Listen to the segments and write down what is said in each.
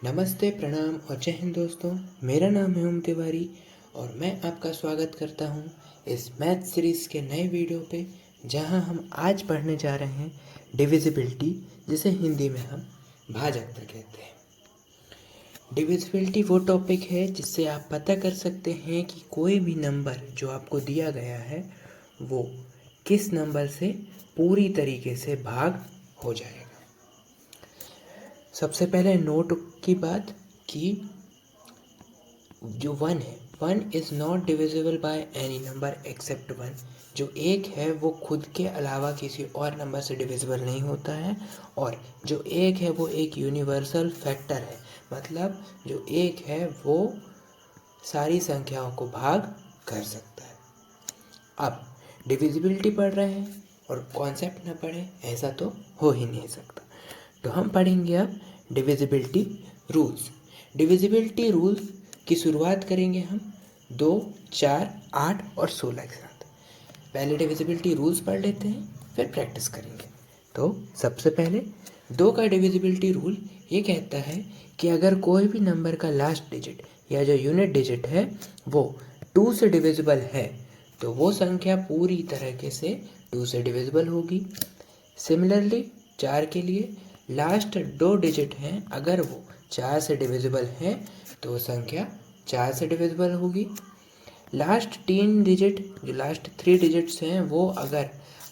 नमस्ते, प्रणाम और जय हिंद दोस्तों। मेरा नाम है ओम तिवारी और मैं आपका स्वागत करता हूं इस मैथ सीरीज़ के नए वीडियो पे, जहां हम आज पढ़ने जा रहे हैं डिविजिबिलिटी, जिसे हिंदी में हम भाजकता कहते हैं। डिविजिबिलिटी वो टॉपिक है जिससे आप पता कर सकते हैं कि कोई भी नंबर जो आपको दिया गया है वो किस नंबर से पूरी तरीके से भाग हो जाएगा। सबसे पहले नोट की बात कि जो 1 है, 1 is not divisible by any number except 1। जो 1 है वो खुद के अलावा किसी और नंबर से डिविजिबल नहीं होता है, और जो 1 है वो एक यूनिवर्सल फैक्टर है। मतलब जो 1 है वो सारी संख्याओं को भाग कर सकता है। अब डिविजिबिलिटी पढ़ रहे हैं और कॉन्सेप्ट ना पढ़े, ऐसा तो हो ही नहीं सकता। तो हम पढ़ेंगे अब डिविजिबिलिटी रूल्स। डिविजिबिलिटी रूल्स की शुरुआत करेंगे हम 2, 4, 8 और 16 के साथ। पहले डिविजिबिलिटी रूल्स पढ़ लेते हैं, फिर प्रैक्टिस करेंगे। तो सबसे पहले 2 का डिविजिबिलिटी रूल ये कहता है कि अगर कोई भी नंबर का लास्ट डिजिट या जो यूनिट डिजिट है वो 2 से डिविजिबल है तो वो संख्या पूरी तरीके से 2 से डिविजिबल होगी। सिमिलरली 4 के लिए लास्ट 2 डिजिट हैं, अगर वो 4 से डिविजिबल हैं तो वो संख्या 4 से डिविजिबल होगी। लास्ट 3 डिजिट, जो लास्ट 3 डिजिट्स हैं, वो अगर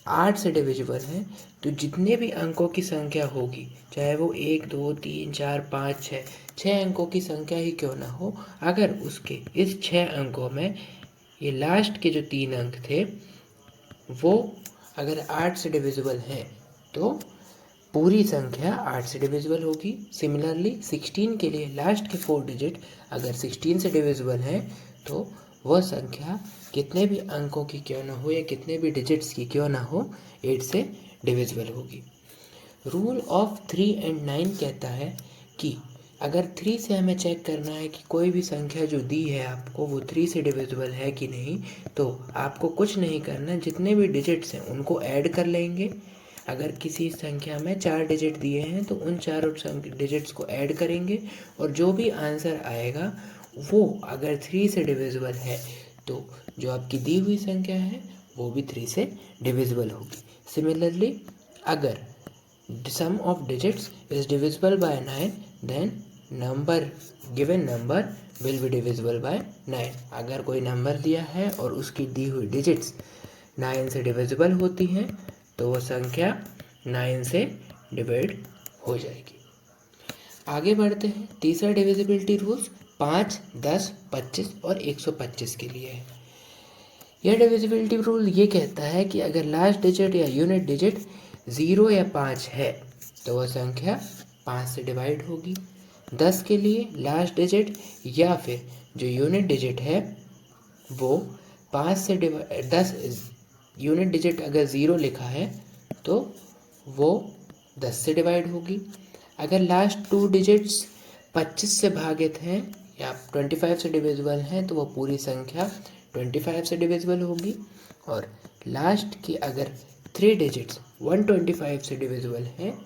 8 से डिविजिबल हैं तो जितने भी अंकों की संख्या होगी, चाहे वो 1, 2, 3, 4, 5, 6 अंकों की संख्या ही क्यों ना हो, अगर उसके इस 6 अंकों में ये लास्ट के जो 3 अंक थे वो अगर 8 से डिविजिबल हैं तो पूरी संख्या 8 से डिविजिबल होगी। सिमिलरली 16 के लिए लास्ट के 4 डिजिट अगर 16 से डिविजिबल हैं तो वह संख्या कितने भी अंकों की क्यों ना हो या कितने भी डिजिट्स की क्यों ना हो, 8 से डिविजिबल होगी। रूल ऑफ 3 एंड 9 कहता है कि अगर 3 से हमें चेक करना है कि कोई भी संख्या जो दी है आपको वो 3 से डिविजिबल है कि नहीं, तो आपको कुछ नहीं करना, जितने भी डिजिट्स हैं उनको ऐड कर लेंगे। अगर किसी संख्या में 4 डिजिट दिए हैं तो उन चारों डिजिट्स को ऐड करेंगे और जो भी आंसर आएगा वो अगर 3 से डिविजिबल है तो जो आपकी दी हुई संख्या है वो भी 3 से डिविजिबल होगी। सिमिलरली अगर sum of digits is divisible by 9 then given number will be divisible by 9। अगर कोई नंबर दिया है और उसकी दी हुई डिजिट्स 9 से डिविजिबल होती हैं तो वो संख्या 9 से डिवाइड हो जाएगी। आगे बढ़ते हैं। तीसरा डिविजिबिलिटी रूल्स 5, 10, 25 और 125 के लिए है। यह डिविजिबिलिटी रूल ये कहता है कि अगर लास्ट डिजिट या यूनिट डिजिट 0 या 5 है तो वह संख्या 5 से डिवाइड होगी। 10 के लिए लास्ट डिजिट या फिर जो यूनिट डिजिट है वो 5 से 10 यूनिट डिजिट अगर 0 लिखा है तो वो 10 से डिवाइड होगी। अगर लास्ट 2 डिजिट्स 25 से भागित हैं या 25 से डिविजिबल हैं तो वो पूरी संख्या 25 से डिविजिबल होगी। और लास्ट की अगर 3 डिजिट्स 125 से डिविजिबल हैं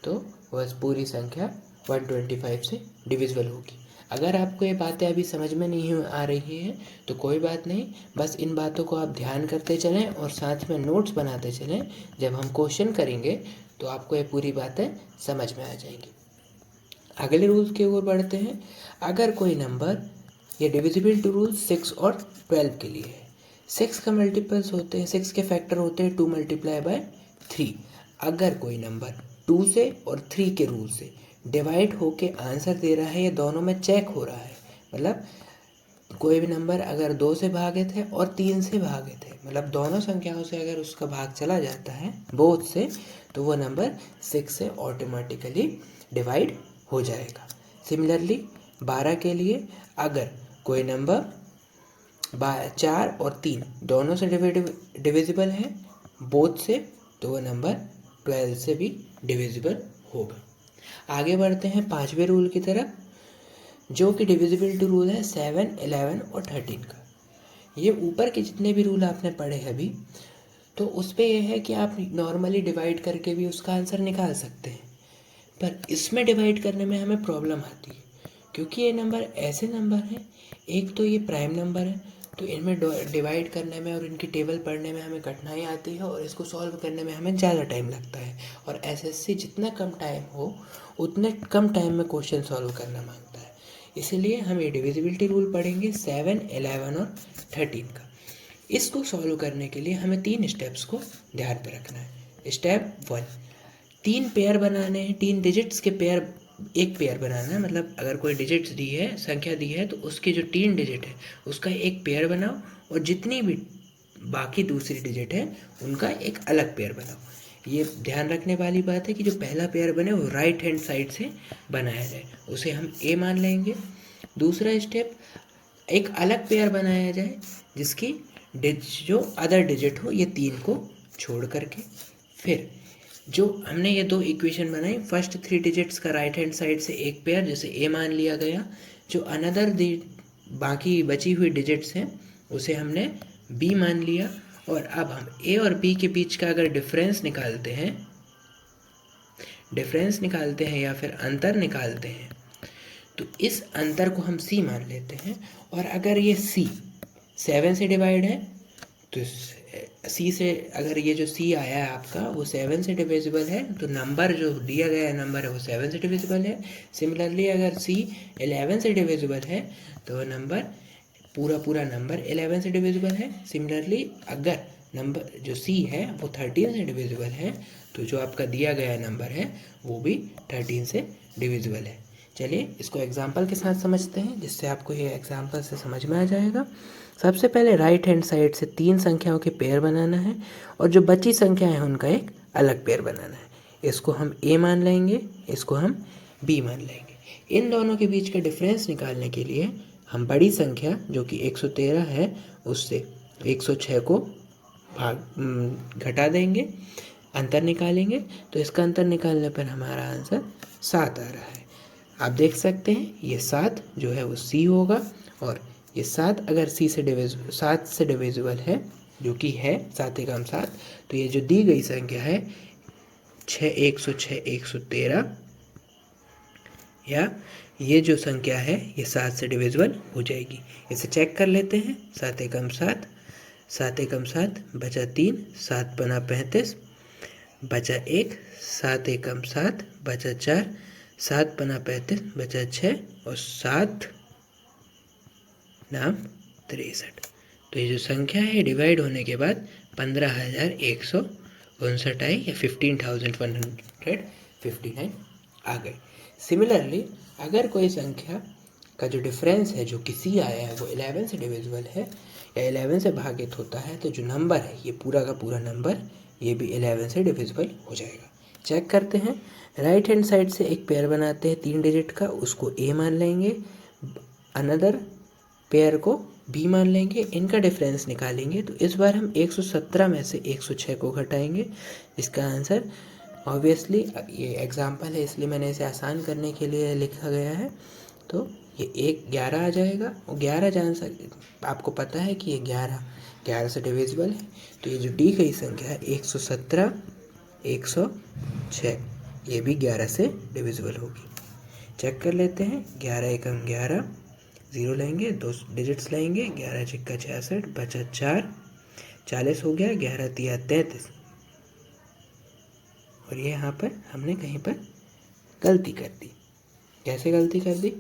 तो वह पूरी संख्या 125 से डिविजिबल होगी। अगर आपको ये बातें अभी समझ में नहीं आ रही हैं तो कोई बात नहीं, बस इन बातों को आप ध्यान करते चलें और साथ में नोट्स बनाते चलें। जब हम क्वेश्चन करेंगे तो आपको ये पूरी बातें समझ में आ जाएंगी। अगले रूल्स की ओर बढ़ते हैं। अगर कोई नंबर, ये डिविजिबिलिटी रूल 6 और 12 के लिए है। 6 का मल्टीपल्स होते हैं, 6 के फैक्टर होते हैं 2 मल्टीप्लाई बाय 3। अगर कोई नंबर 2 से और 3 के रूल से डिवाइड होके आंसर दे रहा है या दोनों में चेक हो रहा है, मतलब कोई भी नंबर अगर 2 से भागित है और 3 से भागित है, मतलब दोनों संख्याओं से अगर उसका भाग चला जाता है बोथ से, तो वो नंबर 6 से ऑटोमेटिकली डिवाइड हो जाएगा। सिमिलरली 12 के लिए अगर कोई नंबर 4 और 3 दोनों से डिविजिबल है बोथ से, तो वह नंबर 12 से भी डिविजिबल होगा। आगे बढ़ते हैं 5वें रूल की तरफ, जो कि डिविजिबिलिटी रूल है 7, 11 और 13 का। ये ऊपर के जितने भी रूल आपने पढ़े हैं अभी, तो उस पर यह है कि आप नॉर्मली डिवाइड करके भी उसका आंसर निकाल सकते हैं, पर इसमें डिवाइड करने में हमें प्रॉब्लम आती है। क्योंकि ये नंबर ऐसे नंबर हैं, एक तो ये प्राइम नंबर है, तो इनमें डिवाइड करने में और इनकी टेबल पढ़ने में हमें कठिनाई आती है और इसको सॉल्व करने में हमें ज़्यादा टाइम लगता है। और एसएससी जितना कम टाइम हो उतने कम टाइम में क्वेश्चन सॉल्व करना मांगता है। इसीलिए हम ये डिविजिबिलिटी रूल पढ़ेंगे 7, 11 और 13 का। इसको सॉल्व करने के लिए हमें 3 स्टेप्स को ध्यान में रखना है। स्टेप 1, 3 पेयर बनाने हैं, 3 डिजिट्स के पेयर, एक पेयर बनाना है। मतलब अगर कोई डिजिट्स दी है, संख्या दी है, तो उसके जो 3 डिजिट है उसका एक पेयर बनाओ और जितनी भी बाकी दूसरी डिजिट है उनका एक अलग पेयर बनाओ। ये ध्यान रखने वाली बात है कि जो पहला पेयर बने वो राइट हैंड साइड से बनाया जाए, उसे हम ए मान लेंगे। दूसरा स्टेप, एक अलग पेयर बनाया जाए जिसकी जो अदर डिजिट हो ये 3 को छोड़ करके। फिर जो हमने ये 2 इक्वेशन बनाई, फर्स्ट 3 डिजिट्स का राइट हैंड साइड से एक पेयर जैसे ए मान लिया गया, जो अनदर बाकी बची हुई डिजिट्स हैं उसे हमने बी मान लिया। और अब हम ए और बी के बीच का अगर डिफरेंस निकालते हैं या फिर अंतर निकालते हैं तो इस अंतर को हम सी मान लेते हैं। और अगर ये सी 7 से डिवाइड है तो सी से, अगर ये जो सी आया है आपका वो 7 से डिविजिबल है तो नंबर जो दिया गया नंबर है वो 7 से डिविजिबल है। सिमिलरली अगर सी 11 से डिविजिबल है तो नंबर पूरा नंबर 11 से डिविजिबल है। सिमिलरली अगर नंबर जो सी है वो 13 से डिविजिबल है तो जो आपका दिया गया नंबर है वो भी 13 से डिविजिबल है। चलिए इसको एग्जाम्पल के साथ समझते हैं जिससे आपको ये एग्जाम्पल से समझ में आ जाएगा। सबसे पहले राइट हैंड साइड से 3 संख्याओं के पेयर बनाना है और जो बची संख्याएं हैं उनका एक अलग पेयर बनाना है। इसको हम ए मान लेंगे, इसको हम बी मान लेंगे। इन दोनों के बीच का डिफरेंस निकालने के लिए हम बड़ी संख्या जो कि 113 है उससे 106 को घटा देंगे, अंतर निकालेंगे। तो इसका अंतर निकालने पर हमारा आंसर 7 आ रहा है। आप देख सकते हैं ये 7 जो है वो सी होगा और ये 7 अगर 7 से डिविजिबल है जो कि है 7 एकम 7, तो ये जो दी गई संख्या है 106 113 या ये जो संख्या है ये 7 से डिविजिबल हो जाएगी। इसे चेक कर लेते हैं। 7 एकम 7, 7 एकम 7 बचा 3, 7 बना 35 बचा 1, 7 एकम 7 बचा 4, 7 बना 35 बचा 6 और 7 नाम 63। तो ये जो संख्या है डिवाइड होने के बाद 15,159 आई या 15,159 आ गई। सिमिलरली अगर कोई संख्या का जो डिफरेंस है जो कि सी आया है वो 11 से डिविजिबल है या 11 से भागित होता है तो जो नंबर है ये पूरा का पूरा नंबर ये भी 11 से डिविजिबल हो जाएगा। चेक करते हैं। राइट हैंड साइड से एक पेयर बनाते हैं 3 डिजिट का, उसको ए मान लेंगे, अनदर पेयर को बी मान लेंगे, इनका डिफरेंस निकालेंगे। तो इस बार हम 117 में से 106 को घटाएंगे। इसका आंसर ऑब्वियसली, ये एग्जाम्पल है इसलिए मैंने इसे आसान करने के लिए लिखा गया है, तो ये 11 आ जाएगा। और 11 जान सकते, आपको पता है कि ये 11 से डिविजिबल है। तो ये जो दी गई संख्या है 117 106 ये भी 11 से डिविजिबल होगी। चेक कर लेते हैं। 11 एकम 11, 0 लेंगे, 2 डिजिट्स लेंगे, 11 छिक्का 66 बचा 4, 40 हो गया, 11 तिया 33। और ये यहाँ पर हमने कहीं पर गलती कर दी। कैसे गलती कर दी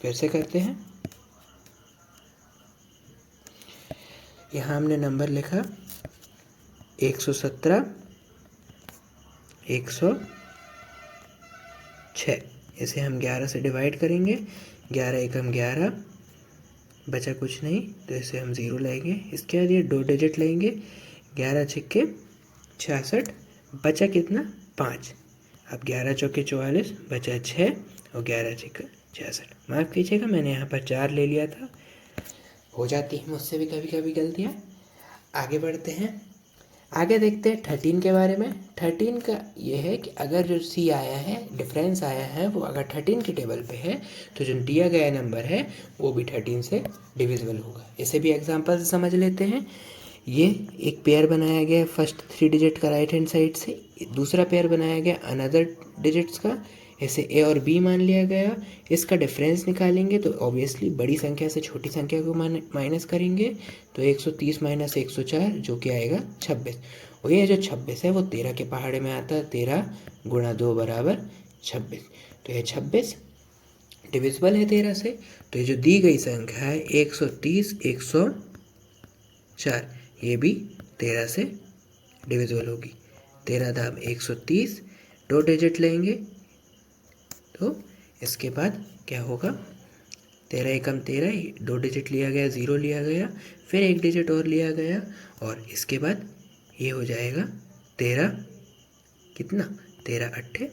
फिर से करते हैं। यहाँ हमने नंबर लिखा 117 106, इसे हम 11 से डिवाइड करेंगे। 11 एकम 11 बचा कुछ नहीं तो इसे हम 0 लेंगे। इसके बाद ये 2 डिजिट लेंगे, 11 छिक्के 66 बचा कितना 5। अब 11 चौके 44 बचा 6 और 11 छिक्का 66। माफ़ कीजिएगा मैंने यहाँ पर 4 ले लिया था, हो जाती है मुझसे भी कभी कभी गलतियाँ। आगे बढ़ते हैं। आगे देखते हैं 13 के बारे में। 13 का ये है कि अगर जो सी आया है, डिफरेंस आया है, वो अगर 13 की टेबल पे है तो जो दिया गया नंबर है वो भी 13 से डिविजिबल होगा। इसे भी एग्जांपल से समझ लेते हैं। ये एक पेयर बनाया गया फर्स्ट 3 डिजिट का राइट हैंड साइड से, दूसरा पेयर बनाया गया अनदर डिजिट्स का, इसे ए और बी मान लिया गया। इसका डिफरेंस निकालेंगे तो ऑब्वियसली बड़ी संख्या से छोटी संख्या को माइनस करेंगे, तो 130 माइनस 104 जो कि आएगा 26। और ये जो 26 है वो 13 के पहाड़े में आता है, 13 गुणा 2 बराबर 26। तो ये 26 डिविजिबल है 13 से। तो ये जो दी गई संख्या है 130 104, ये भी 13 से डिविजिबल होगी। 13 दाब 130, 2 डिजिट लेंगे तो इसके बाद क्या होगा, 13 एकम 13, 2 डिजिट लिया गया, 0 लिया गया, फिर 1 डिजिट और लिया गया, और इसके बाद ये हो जाएगा 13 कितना, 13 अट्ठे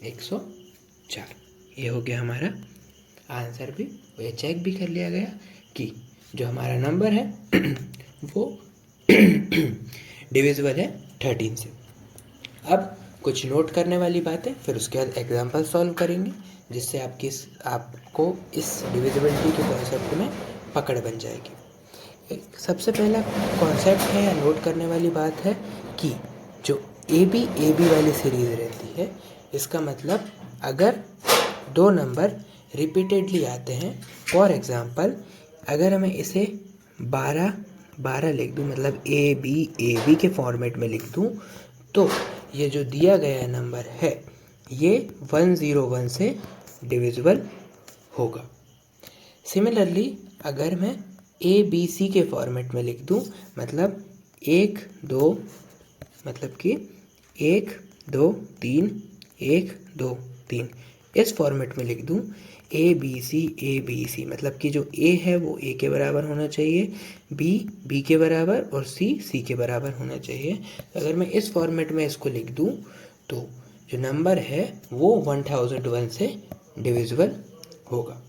104। ये हो गया हमारा आंसर भी। और ये चेक भी कर लिया गया कि जो हमारा नंबर है वो डिविजिबल है 13 से। अब कुछ नोट करने वाली बातें, फिर उसके बाद एग्जाम्पल सॉल्व करेंगे, जिससे आपको इस डिविजिबिलिटी के कॉन्सेप्ट में पकड़ बन जाएगी। सबसे पहला कॉन्सेप्ट है या नोट करने वाली बात है कि जो ए बी वाली सीरीज़ रहती है, इसका मतलब अगर दो नंबर रिपीटेडली आते हैं, फॉर एग्ज़ाम्पल अगर मैं इसे 12 लिख दूँ, मतलब ए बी के फॉर्मेट में लिख दूँ, तो ये जो दिया गया नंबर है ये 101 से डिविजिबल होगा। सिमिलरली अगर मैं ए बी सी के फॉर्मेट में लिख दूँ, मतलब 1 2, मतलब कि 1 2 3 1 2 3, इस फॉर्मेट में लिख दूँ ए बी सी, मतलब कि जो ए है वो ए के बराबर होना चाहिए, बी के बराबर, और सी के बराबर होना चाहिए। अगर मैं इस फॉर्मेट में इसको लिख दूँ तो जो नंबर है वो 1001 से डिविजिबल होगा।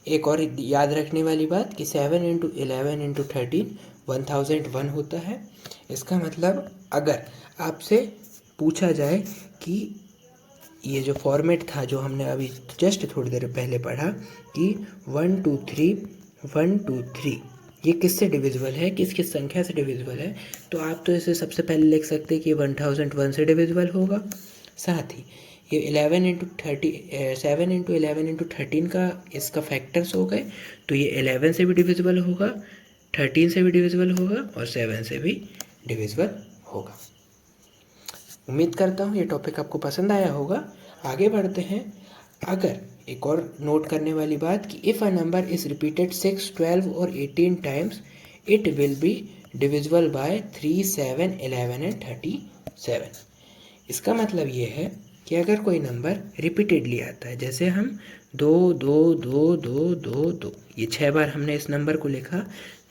एक और याद रखने वाली बात कि 7 × 11 × 13 1001 होता है। इसका मतलब अगर आपसे पूछा जाए कि ये जो फॉर्मेट था जो हमने अभी जस्ट थोड़ी देर पहले पढ़ा कि 1 2 3 ये किससे डिविजिबल है, किस किस संख्या से डिविजिबल है, तो आप तो इसे सबसे पहले लिख सकते हैं कि 1001 से डिविजिबल होगा। साथ ही ये 7 × 11 × 13 का इसका फैक्टर्स हो गए, तो ये 11 से भी डिविजिबल होगा, 13 से भी डिविजिबल होगा, और 7 से भी डिविजिबल होगा। उम्मीद करता हूँ ये टॉपिक आपको पसंद आया होगा। आगे बढ़ते हैं। अगर एक और नोट करने वाली बात कि if a number is repeated 6, 12 और 18 times, it will be divisible by 3, 7, 11 and 37। इसका मतलब ये है कि अगर कोई नंबर रिपीटेडली आता है, जैसे हम 2 2 2 2 2 2, ये 6 बार हमने इस नंबर को लिखा,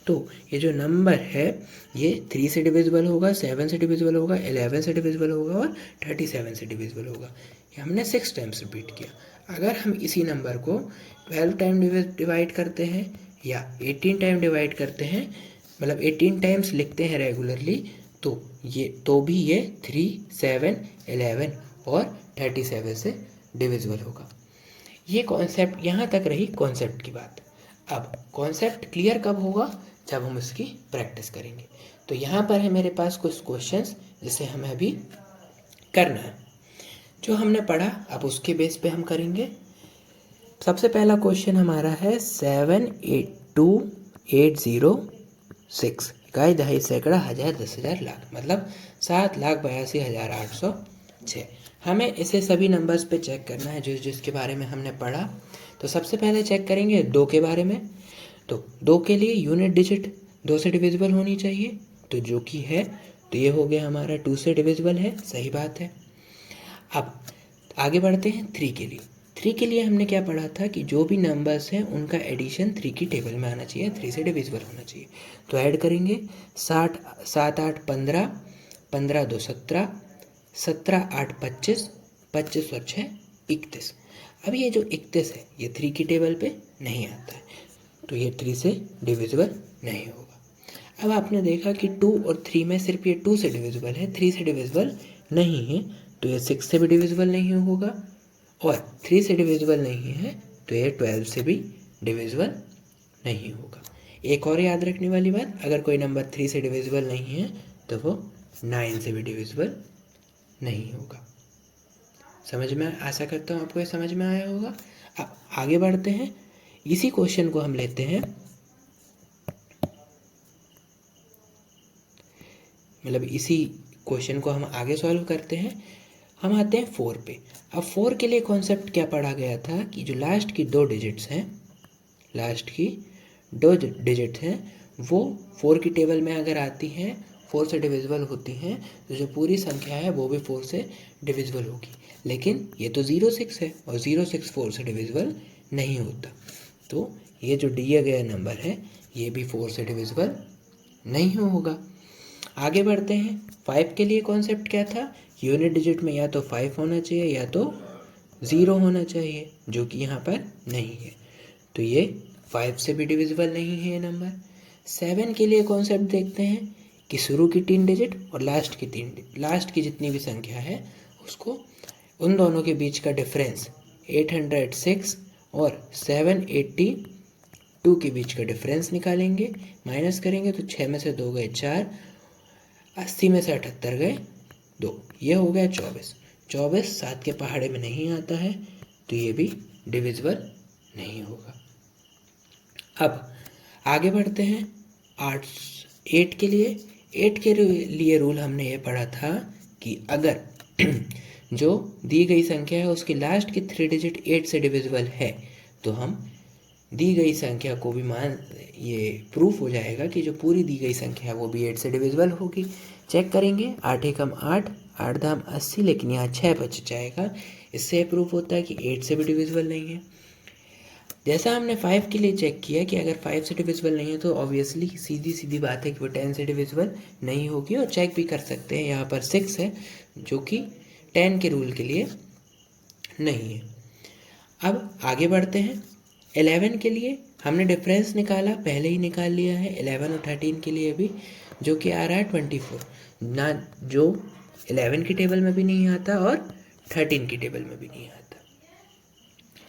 तो ये जो नंबर है ये 3 से डिविजिबल होगा, 7 से डिविजिबल होगा, 11 से डिविजिबल होगा, और 37 से डिविजिबल होगा। ये हमने 6 टाइम्स रिपीट किया। अगर हम इसी नंबर को 12 टाइम डिवाइड करते हैं या 18 टाइम डिवाइड करते हैं, मतलब 18 टाइम्स लिखते हैं रेगुलरली, तो भी ये 3, 7, 11 और 37 से डिविजिबल होगा। ये कॉन्सेप्ट, यहाँ तक रही कॉन्सेप्ट की बात। अब कॉन्सेप्ट क्लियर कब होगा, जब हम इसकी प्रैक्टिस करेंगे। तो यहाँ पर है मेरे पास कुछ क्वेश्चंस जिसे हमें अभी करना है। जो हमने पढ़ा अब उसके बेस पे हम करेंगे। सबसे पहला क्वेश्चन हमारा है 782,806, इकाई दहाई सैकड़ा हज़ार 10,000 लाख, मतलब 7,82,806। हमें इसे सभी नंबर्स पे चेक करना है जिसके बारे में हमने पढ़ा। तो सबसे पहले चेक करेंगे 2 के बारे में। तो 2 के लिए यूनिट डिजिट 2 से डिविजिबल होनी चाहिए, तो जो कि है, तो ये हो गया हमारा 2 से डिविजिबल है, सही बात है। अब आगे बढ़ते हैं 3 के लिए। 3 के लिए हमने क्या पढ़ा था कि जो भी नंबर्स हैं उनका एडिशन 3 की टेबल में आना चाहिए, 3 से डिविजिबल होना चाहिए। तो ऐड करेंगे 7 8 15, 15 2 17, 17 8 25, 25 और 6 31। अब ये जो 31 है ये 3 की टेबल पे नहीं आता है, तो ये 3 से डिविजिबल नहीं होगा। अब आपने देखा कि 2 और 3 में सिर्फ ये 2 से डिविजिबल है, 3 से डिविजिबल नहीं है, तो ये 6 से भी डिविजिबल नहीं होगा, और 3 से डिविजिबल नहीं है तो ये 12 से भी डिविजिबल नहीं होगा। एक और याद रखने वाली बात, अगर कोई नंबर 3 से डिविजिबल नहीं है तो वो 9 से भी डिविजिबल नहीं होगा। समझ में, आशा करता हूँ आपको ये समझ में आया होगा। अब आगे बढ़ते हैं, इसी क्वेश्चन को हम लेते हैं, मतलब इसी क्वेश्चन को हम आगे सॉल्व करते हैं। हम आते हैं 4 पे। अब 4 के लिए कॉन्सेप्ट क्या पढ़ा गया था कि जो लास्ट की 2 डिजिट्स हैं, लास्ट की 2 डिजिट हैं, वो 4 की टेबल में अगर आती हैं, 4 से डिविजिबल होती हैं, तो जो पूरी संख्या है वो भी 4 से डिविजिबल होगी। लेकिन ये तो 06 है और 06 4 से डिविजिबल नहीं होता, तो ये जो दिया गया नंबर है ये भी 4 से डिविजिबल नहीं होगा। आगे बढ़ते हैं, 5 के लिए कॉन्सेप्ट क्या था, यूनिट डिजिट में या तो 5 होना चाहिए या तो 0 होना चाहिए, जो कि यहाँ पर नहीं है, तो ये 5 से भी डिविजिबल नहीं है ये नंबर। 7 के लिए कॉन्सेप्ट देखते हैं कि शुरू की 3 डिजिट और लास्ट की जितनी भी संख्या है उसको, उन दोनों के बीच का डिफरेंस 806 और 782 के बीच का डिफरेंस निकालेंगे, माइनस करेंगे तो 6 में से 2 गए 4, 80 में से 78 गए 2, ये हो गया 24। 24 7 के पहाड़े में नहीं आता है, तो ये भी डिविजिबल नहीं होगा। अब आगे बढ़ते हैं 8 के लिए। 8 के लिए रूल हमने ये पढ़ा था कि अगर जो दी गई संख्या है उसकी लास्ट की 3 डिजिट 8 से डिविजिबल है, तो हम दी गई संख्या को भी ये प्रूफ हो जाएगा कि जो पूरी दी गई संख्या है वो भी 8 से डिविजिबल होगी। चेक करेंगे, 8 एकम 8, 8 दाम 80, लेकिन यहाँ 6 बच जाएगा, इससे प्रूफ होता है कि 8 से भी डिविजिबल नहीं है। जैसा हमने 5 के लिए चेक किया कि अगर 5 से डिविजिबल नहीं है तो ऑब्वियसली सीधी बात है कि वो 10 से डिविजिबल नहीं होगी, और चेक भी कर सकते हैं, यहाँ पर 6 है जो कि 10 के रूल के लिए नहीं है। अब आगे बढ़ते हैं, 11 के लिए हमने डिफरेंस निकाला, पहले ही निकाल लिया है 11 और 13 के लिए भी, जो कि आ रहा है 24, ना जो 11 की टेबल में भी नहीं आता और 13 की टेबल में भी नहीं आता।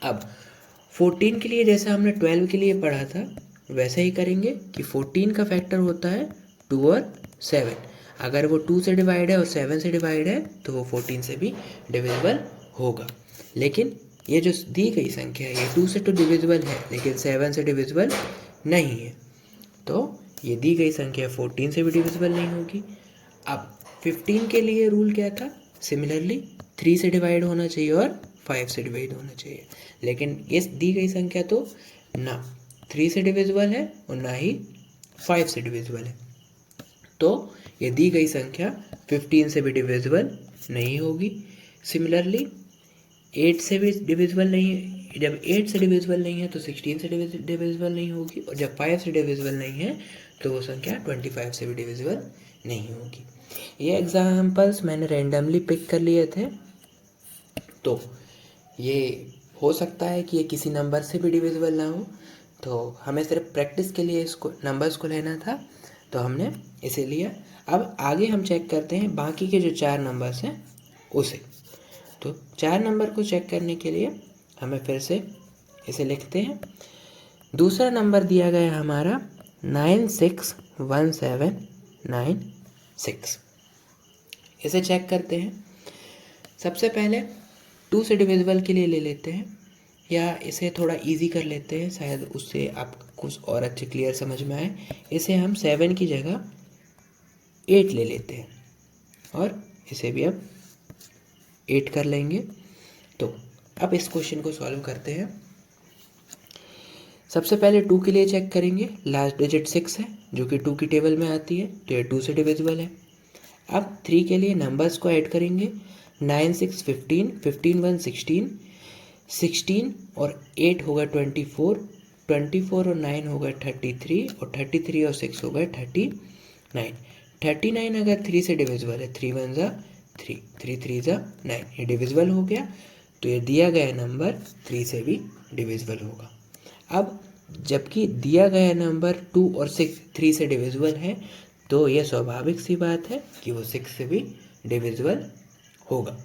अब 14 के लिए जैसा हमने 12 के लिए पढ़ा था वैसा ही करेंगे कि 14 का फैक्टर होता है 2 और 7, अगर वो 2 से डिवाइड है और 7 से डिवाइड है तो वो 14 से भी डिविजिबल होगा। लेकिन ये जो दी गई संख्या है ये 2 से तो डिविजिबल है लेकिन 7 से डिविजिबल नहीं है, तो ये दी गई संख्या 14 से भी डिविजिबल नहीं होगी। अब 15 के लिए रूल क्या था, सिमिलरली 3 से डिवाइड होना चाहिए और 5 से डिवाइड होना चाहिए, लेकिन इस दी गई संख्या तो ना 3 से डिविजिबल है और ना ही 5 से डिविजिबल है, तो ये दी गई संख्या 15 से भी डिविजिबल नहीं होगी। सिमिलरली 8 से भी डिविजिबल नहीं है, जब 8 से डिविजिबल नहीं है तो 16 से डिविजिबल नहीं होगी, और जब 5 से डिविजिबल नहीं है तो वो संख्या 25 से भी डिविजिबल नहीं होगी। ये एग्जाम्पल्स मैंने रैंडमली पिक कर लिए थे, तो ये हो सकता है कि ये किसी नंबर से भी डिविजिबल ना हो, तो हमें सिर्फ प्रैक्टिस के लिए इसको नंबर्स को लेना था, तो हमने इसे लिया। अब आगे हम चेक करते हैं बाकी के जो 4 नंबर्स हैं उसे, तो 4 नंबर को चेक करने के लिए हमें फिर से इसे लिखते हैं। दूसरा नंबर दिया गया है हमारा 961796, इसे चेक करते हैं। सबसे पहले 2 से डिविजिबल के लिए ले लेते हैं, या इसे थोड़ा इजी कर लेते हैं, शायद उससे आपको कुछ और अच्छे क्लियर समझ में आए। इसे हम 7 की जगह 8 ले लेते हैं और इसे भी अब 8 कर लेंगे। तो अब इस क्वेश्चन को सॉल्व करते हैं। सबसे पहले 2 के लिए चेक करेंगे, लास्ट डिजिट 6 है जो कि 2 की टेबल में आती है, तो ये 2 से डिविजिबल है। अब 3 के लिए नंबर्स को ऐड करेंगे, 9 6 15, 15 1 16, 16 और 8 होगा 24, 24 और 9 होगा 33, और 33 और 6 होगा 39। 39 अगर 3 से डिविजिबल है, 3 1 ज़ा 3, 3 3 ज़ा 9, ये डिविजिबल हो गया, तो ये दिया गया नंबर 3 से भी डिविजिबल होगा। अब जबकि दिया गया नंबर 2 और 6 3 से डिविजिबल है, तो यह स्वाभाविक सी बात है कि वो 6 से भी डिविजिबल होगा।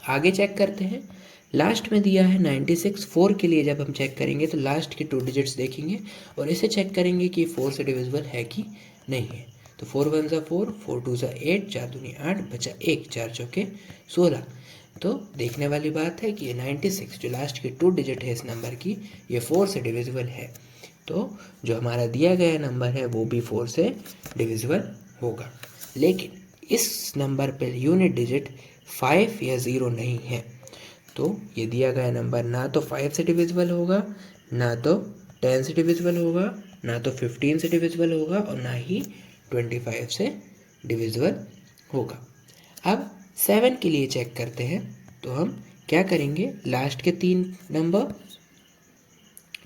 आगे चेक करते हैं, लास्ट में दिया है 96, 4 के लिए जब हम चेक करेंगे तो लास्ट के 2 डिजिट्स देखेंगे और इसे चेक करेंगे कि 4 से डिविजिबल है कि नहीं है। तो 4 1 ज़ा 4, 4 2 ज़ा 8, 4 दूनी 8, बचा 1, 4 चौके 16, तो देखने वाली बात है कि ये 96 जो लास्ट की 2 डिजिट है इस नंबर की, ये 4 से डिविजिबल है। तो जो हमारा दिया गया नंबर है वो भी 4 से डिविजिबल होगा। लेकिन इस नंबर पर यूनिट डिजिट 5 या 0 नहीं है। तो ये दिया गया नंबर ना तो 5 से डिविजिबल होगा, ना तो 10 से डिविजिबल होगा, ना तो 15 से डिविजिबल होगा, और ना ही 25 से डिविजिबल होगा। अब 7 के लिए चेक करते हैं। तो हम क्या करेंगे, लास्ट के 3 नंबर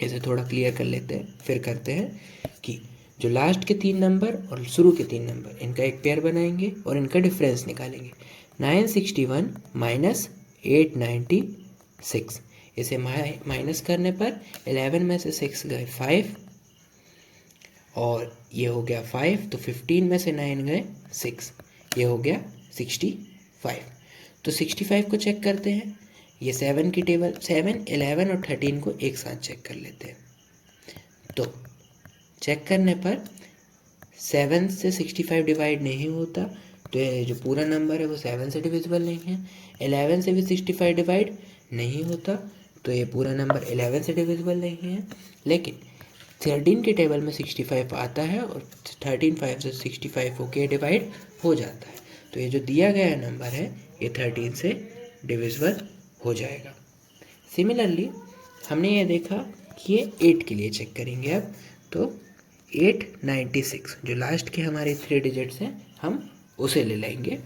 इसे थोड़ा क्लियर कर लेते हैं, फिर करते हैं कि जो लास्ट के 3 नंबर और शुरू के 3 नंबर इनका एक पेयर बनाएंगे और इनका डिफरेंस निकालेंगे। 961 माइनस 896, इसे माइनस करने पर 11 में से 6 गए 5, और ये हो गया 5, तो 15 में से 9 गए 6, ये हो गया 65। तो 65 को चेक करते हैं। ये 7 की टेबल 7, 11 और 13 को एक साथ चेक कर लेते हैं। तो चेक करने पर 7 से 65 डिवाइड नहीं होता, तो ये जो पूरा नंबर है वो 7 से डिविजिबल नहीं है। 11 से भी 65 डिवाइड नहीं होता, तो ये पूरा नंबर 11 से डिविजिबल नहीं है। लेकिन 13 की टेबल में 65 आता है और 13 5 से 65 होके डिवाइड हो जाता है। तो ये जो दिया गया नंबर है ये 13 से डिविजिबल हो जाएगा। सिमिलरली हमने ये देखा कि ये 8 के लिए चेक करेंगे अब। तो 896 जो लास्ट के हमारे 3 डिजिट्स हैं हम उसे ले लेंगे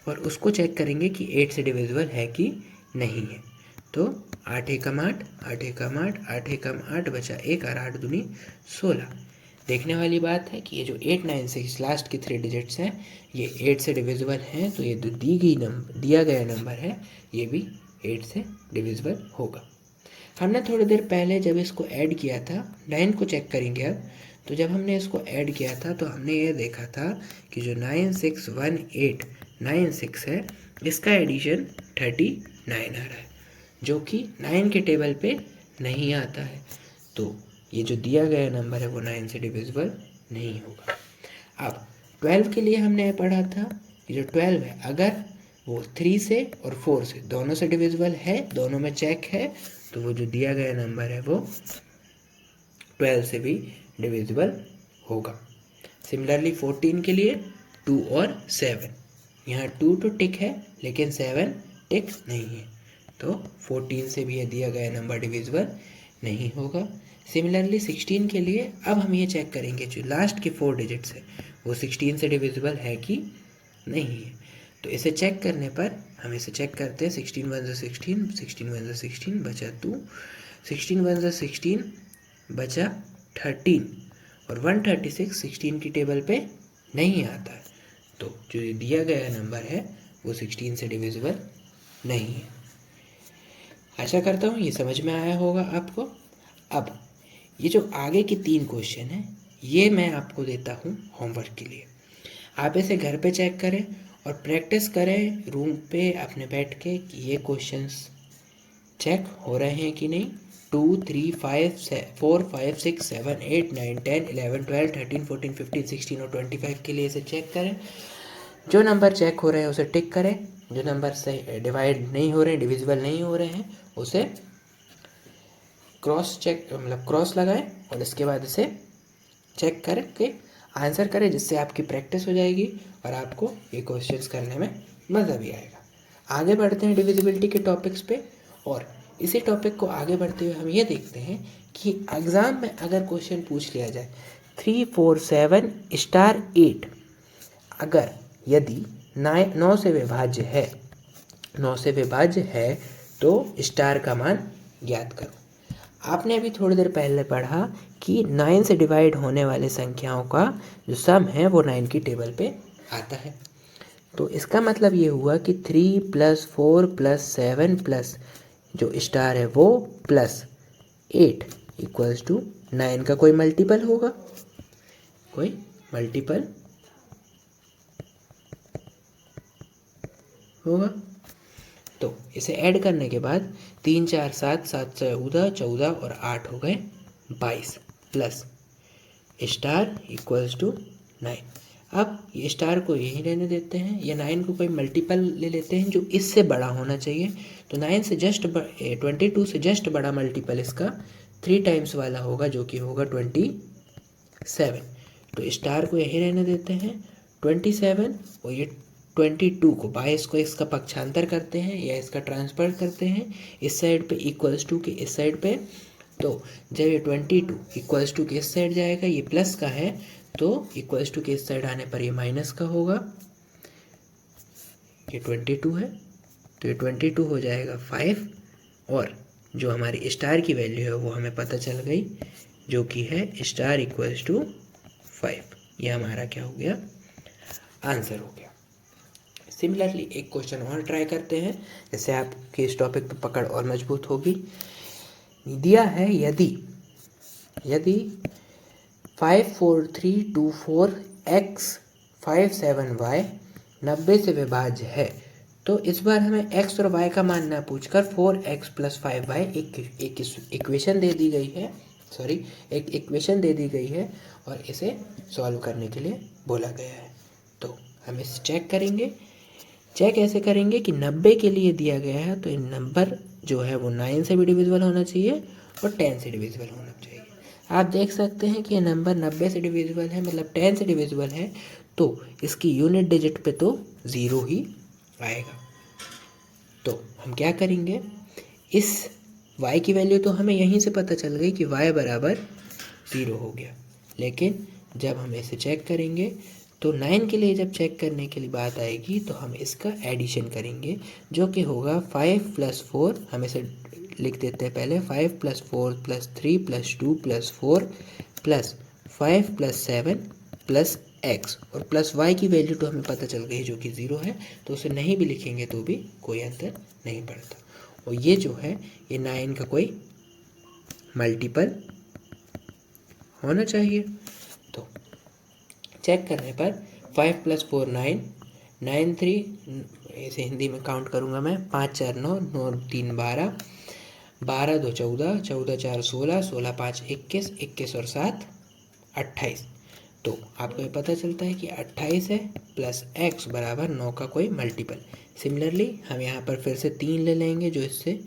और उसको चेक करेंगे कि 8 से डिविजिबल है कि नहीं है। तो 8 एकम 8, 8 एकम 8, 8 एकम 8 बचा 1 और 8 दूनी 16। देखने वाली बात है कि ये जो 896 लास्ट की 3 डिजिट्स हैं ये 8 से डिविजिबल हैं, तो ये जो दिया गया नंबर है ये भी 8 से डिविजिबल होगा। हमने थोड़ी देर पहले जब इसको ऐड किया था, 9 को चेक करेंगे अब। तो जब हमने इसको ऐड किया था तो हमने ये देखा था कि जो 961896 है इसका एडिशन 39 आ रहा है, जो कि 9 के टेबल पे नहीं आता है। तो ये जो दिया गया नंबर है वो 9 से डिविजिबल नहीं होगा। अब 12 के लिए हमने पढ़ा था कि जो 12 है अगर वो 3 से और 4 से दोनों से डिविजिबल है, दोनों में चेक है, तो वो जो दिया गया नंबर है वो 12 से भी डिविजिबल होगा। सिमिलरली 14 के लिए 2 और 7, यहाँ 2 तो टिक है लेकिन 7 टिक नहीं है, तो 14 से भी ये दिया गया नंबर डिविजिबल नहीं होगा। सिमिलरली 16 के लिए अब हम ये चेक करेंगे जो लास्ट के 4 डिजिट्स है वो 16 से डिविजिबल है कि नहीं है। तो इसे चेक करने पर हम इसे चेक करते हैं। 16 1 16, 16 1 16 बचा 2, 16 1 16 बचा 13, और 136 16 की टेबल पे नहीं आता है। तो जो दिया गया नंबर है वो 16 से डिविजिबल नहीं है। आशा करता हूँ ये समझ में आया होगा आपको। अब ये जो आगे के 3 क्वेश्चन हैं ये मैं आपको देता हूँ होमवर्क के लिए। आप इसे घर पे चेक करें और प्रैक्टिस करें रूम पे अपने बैठ के कि ये क्वेश्चंस चेक हो रहे हैं कि नहीं। 2 3 5 4 5 6 7 8 9 10 11 12 13 14 15 16 और 25 के लिए इसे चेक करें। जो नंबर चेक हो रहे हैं उसे टिक करें, जो नंबर से डिवाइड नहीं हो रहे हैं, डिविजिबल नहीं हो रहे हैं, उसे क्रॉस चेक मतलब क्रॉस लगाएं और इसके बाद इसे चेक करके आंसर करें, जिससे आपकी प्रैक्टिस हो जाएगी और आपको ये क्वेश्चंस करने में मज़ा भी आएगा। आगे बढ़ते हैं डिविजिबिलिटी के टॉपिक्स पे, और इसी टॉपिक को आगे बढ़ते हुए हम ये देखते हैं कि एग्ज़ाम में अगर क्वेश्चन पूछ लिया जाए 3 4 7 स्टार 8 अगर यदि 9 से विभाज्य है, 9 से विभाज्य है तो स्टार का मान ज्ञात करो। आपने अभी थोड़ी देर पहले पढ़ा कि 9 से डिवाइड होने वाली संख्याओं का जो सम है वो 9 की टेबल पे आता है। तो इसका मतलब ये हुआ कि 3 + 4 + 7 प्लस जो स्टार है वो +8 = 9 का कोई मल्टीपल होगा, कोई मल्टीपल होगा। तो इसे ऐड करने के बाद 3 4 7 7 14 14 और 8 हो गए 22 प्लस स्टार = 9। अब ये स्टार को यहीं रहने देते हैं, या 9 को कोई मल्टीपल ले लेते हैं जो इससे बड़ा होना चाहिए। तो 9 से जस्ट 22 से जस्ट बड़ा मल्टीपल इसका 3 टाइम्स वाला होगा, जो कि होगा 27। तो स्टार को यहीं रहने देते हैं 27, और ये 22 को 22 को इसका पक्षांतर करते हैं या इसका ट्रांसफर करते हैं इस साइड पे इक्वल्स टू के इस साइड पे। तो जब ये 22 इक्वल्स टू के इस साइड जाएगा, ये प्लस का है, तो इक्वल्स टू के इस साइड आने पर ये माइनस का होगा। ये 22 है, तो ये 22 हो जाएगा 5, और जो हमारी स्टार की वैल्यू है वो हमें पता चल गई, जो कि है स्टार इक्वल्स टू 5। ये हमारा क्या हो गया, आंसर हो गया। सिमिलरली एक क्वेश्चन और ट्राई करते हैं, जैसे आपके इस टॉपिक पे पकड़ और मजबूत होगी। दिया है यदि 54324x57y 90 से विभाज्य है, तो इस बार हमें x और y का मान न पूछकर 4x + 5y एक इक्वेशन दे दी गई है, एक इक्वेशन दे दी गई है, और इसे सॉल्व करने के लिए बोला गया है। तो हम इसे चेक करेंगे। चेक ऐसे करेंगे कि 90 के लिए दिया गया है, तो ये नंबर जो है वो 9 से भी डिविजिबल होना चाहिए और 10 से डिविजिबल होना चाहिए। आप देख सकते हैं कि ये नंबर 90 से डिविजिबल है, मतलब 10 से डिविजिबल है, तो इसकी यूनिट डिजिट पे तो 0 ही आएगा। तो हम क्या करेंगे, इस y की वैल्यू तो हमें यहीं से पता चल गई कि y बराबर 0 हो गया, लेकिन जब हम इसे चेक करेंगे तो 9 के लिए जब चेक करने के लिए बात आएगी तो हम इसका एडिशन करेंगे, जो कि होगा 5 + 4, हम इसे लिख देते हैं पहले, 5 + 4 + 3 + 2 + 4 + 5 + 7 + x, और प्लस y की वैल्यू तो हमें पता चल गई जो कि 0 है, तो उसे नहीं भी लिखेंगे तो भी कोई अंतर नहीं पड़ता। और ये जो है ये 9 का कोई मल्टीपल होना चाहिए। तो चेक करने पर 5 + 4 9, 9 3, इसे हिंदी में काउंट करूँगा मैं, 5 4 9, 9 3 12, 12 2 14, 14 4 16, 16 5 21, 21 और 7 28। तो आपको ये पता चलता है कि 28 है प्लस x बराबर 9 का कोई मल्टीपल। सिमिलरली हम यहाँ पर फिर से 3 ले लेंगे, जो इससे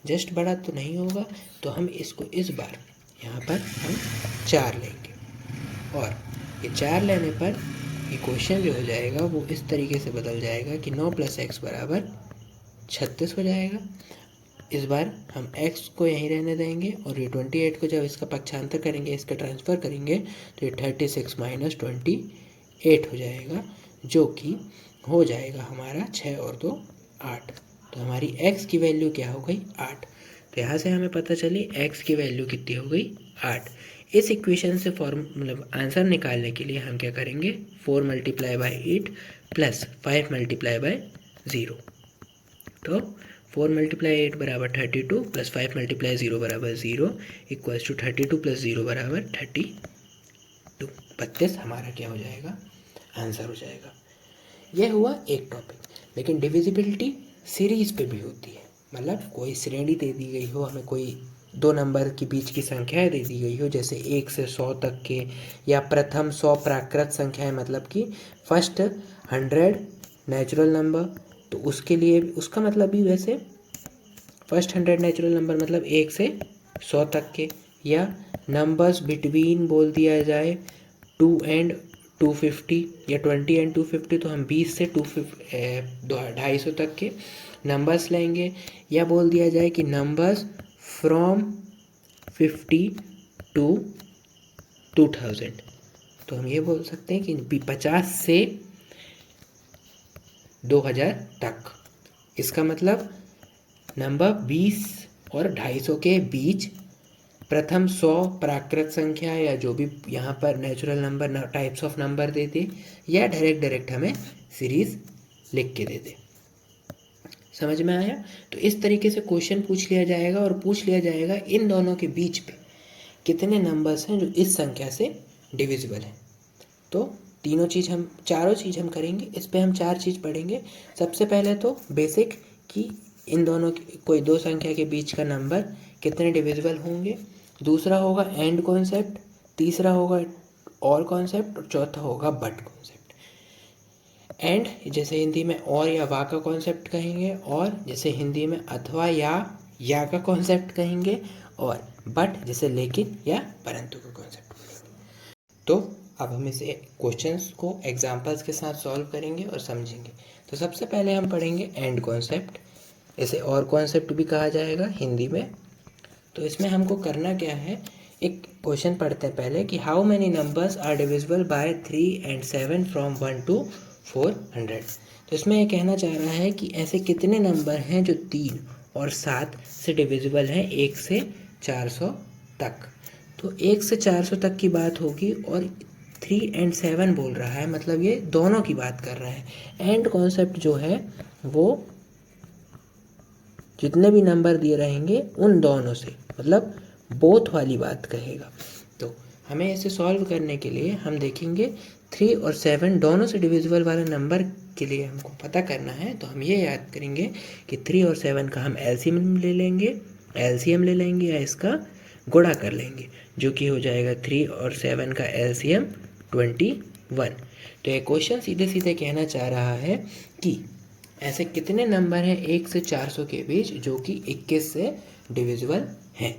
जस्ट बड़ा तो नहीं होगा, तो हम इसको इस बार यहाँ पर हम 4 लेंगे, और ये 4 लेने पर इक्वेशन जो हो जाएगा वो इस तरीके से बदल जाएगा कि 9 + x बराबर 36 हो जाएगा। इस बार हम x को यहीं रहने देंगे, और ये 28 को जब इसका पक्षांतर करेंगे, इसका ट्रांसफ़र करेंगे, तो ये 36 - 28 हो जाएगा, जो कि हो जाएगा हमारा 6 और 2 8। तो हमारी x की वैल्यू क्या हो गई, 8। तो यहाँ से हमें पता चली x की वैल्यू कितनी हो गई, 8। इस इक्वेशन से मतलब आंसर निकालने के लिए हम क्या करेंगे, 4 × 8 + 5 × 0। तो 4 × 8 बराबर 32 + 5 × 0 बराबर 0 इक्वल्स टू 32 + 0 बराबर 32। 32 हमारा क्या हो जाएगा, आंसर हो जाएगा। यह हुआ एक टॉपिक। लेकिन डिविजिबिलिटी सीरीज़ पे भी होती है, मतलब कोई श्रेणी दे दी गई हो, हमें कोई 2 नंबर के बीच की संख्याएं दे दी गई हो, जैसे 1 से 100 तक के, या प्रथम 100 प्राकृत संख्याएं, मतलब कि फर्स्ट 100 नेचुरल नंबर। तो उसके लिए उसका मतलब भी वैसे फर्स्ट 100 नेचुरल नंबर मतलब 1 से 100 तक के, या नंबर्स बिटवीन बोल दिया जाए 2 and 250 या 20 and 250, तो हम 20 से 250 तक के नंबर्स लेंगे, या बोल दिया जाए कि नंबर्स फ्रॉम 50 to 2000। तो हम ये बोल सकते हैं कि 50 से 2000 तक। इसका मतलब नंबर 20 और 250 के बीच प्रथम 100 प्राकृत संख्या, या जो भी यहाँ पर natural number types of number दे दे, या डायरेक्ट हमें सीरीज़ लिख के दे दे। समझ में आया? तो इस तरीके से क्वेश्चन पूछ लिया जाएगा, और पूछ लिया जाएगा इन दोनों के बीच पे कितने नंबर्स हैं जो इस संख्या से डिविजिबल हैं। तो चारों चीज़ हम करेंगे। इस पे हम 4 चीज़ पढ़ेंगे। सबसे पहले तो बेसिक कि इन दोनों कोई 2 संख्या के बीच का नंबर कितने डिविजिबल होंगे। दूसरा होगा एंड कॉन्सेप्ट, तीसरा होगा और कॉन्सेप्ट, और चौथा होगा बट कॉन्सेप्ट। एंड जैसे हिंदी में और या वा का कॉन्सेप्ट कहेंगे, और जैसे हिंदी में अथवा या का कॉन्सेप्ट कहेंगे, और बट जैसे लेकिन या परंतु का कॉन्सेप्ट कहेंगे। तो अब हम इसे क्वेश्चंस को एग्जांपल्स के साथ सॉल्व करेंगे और समझेंगे। तो सबसे पहले हम पढ़ेंगे एंड कॉन्सेप्ट, इसे और कॉन्सेप्ट भी कहा जाएगा हिंदी में। तो इसमें हमको करना क्या है, एक क्वेश्चन पढ़ते हैं पहले कि how many numbers are divisible by 3 and 7 from 1 to 400। तो इसमें ये कहना चाह रहा है कि ऐसे कितने नंबर हैं जो 3 और 7 से डिविजिबल हैं 1 से 400 तक। तो 1 से 400 तक की बात होगी, और 3 and 7 बोल रहा है, मतलब ये दोनों की बात कर रहा है। एंड कॉन्सेप्ट जो है वो जितने भी नंबर दिए रहेंगे उन दोनों से, मतलब बोथ वाली बात कहेगा। तो हमें इसे सॉल्व करने के लिए हम देखेंगे 3 और 7 दोनों से डिविजिबल वाले नंबर के लिए हमको पता करना है। तो हम ये याद करेंगे कि 3 और 7 का हम एलसीएम ले लेंगे या इसका गुणा कर लेंगे, जो कि हो जाएगा 3 और 7 का एलसीएम 21। तो ये क्वेश्चन सीधे सीधे कहना चाह रहा है कि ऐसे कितने नंबर हैं 1 से 400 के बीच जो कि 21 से डिविजिबल हैं।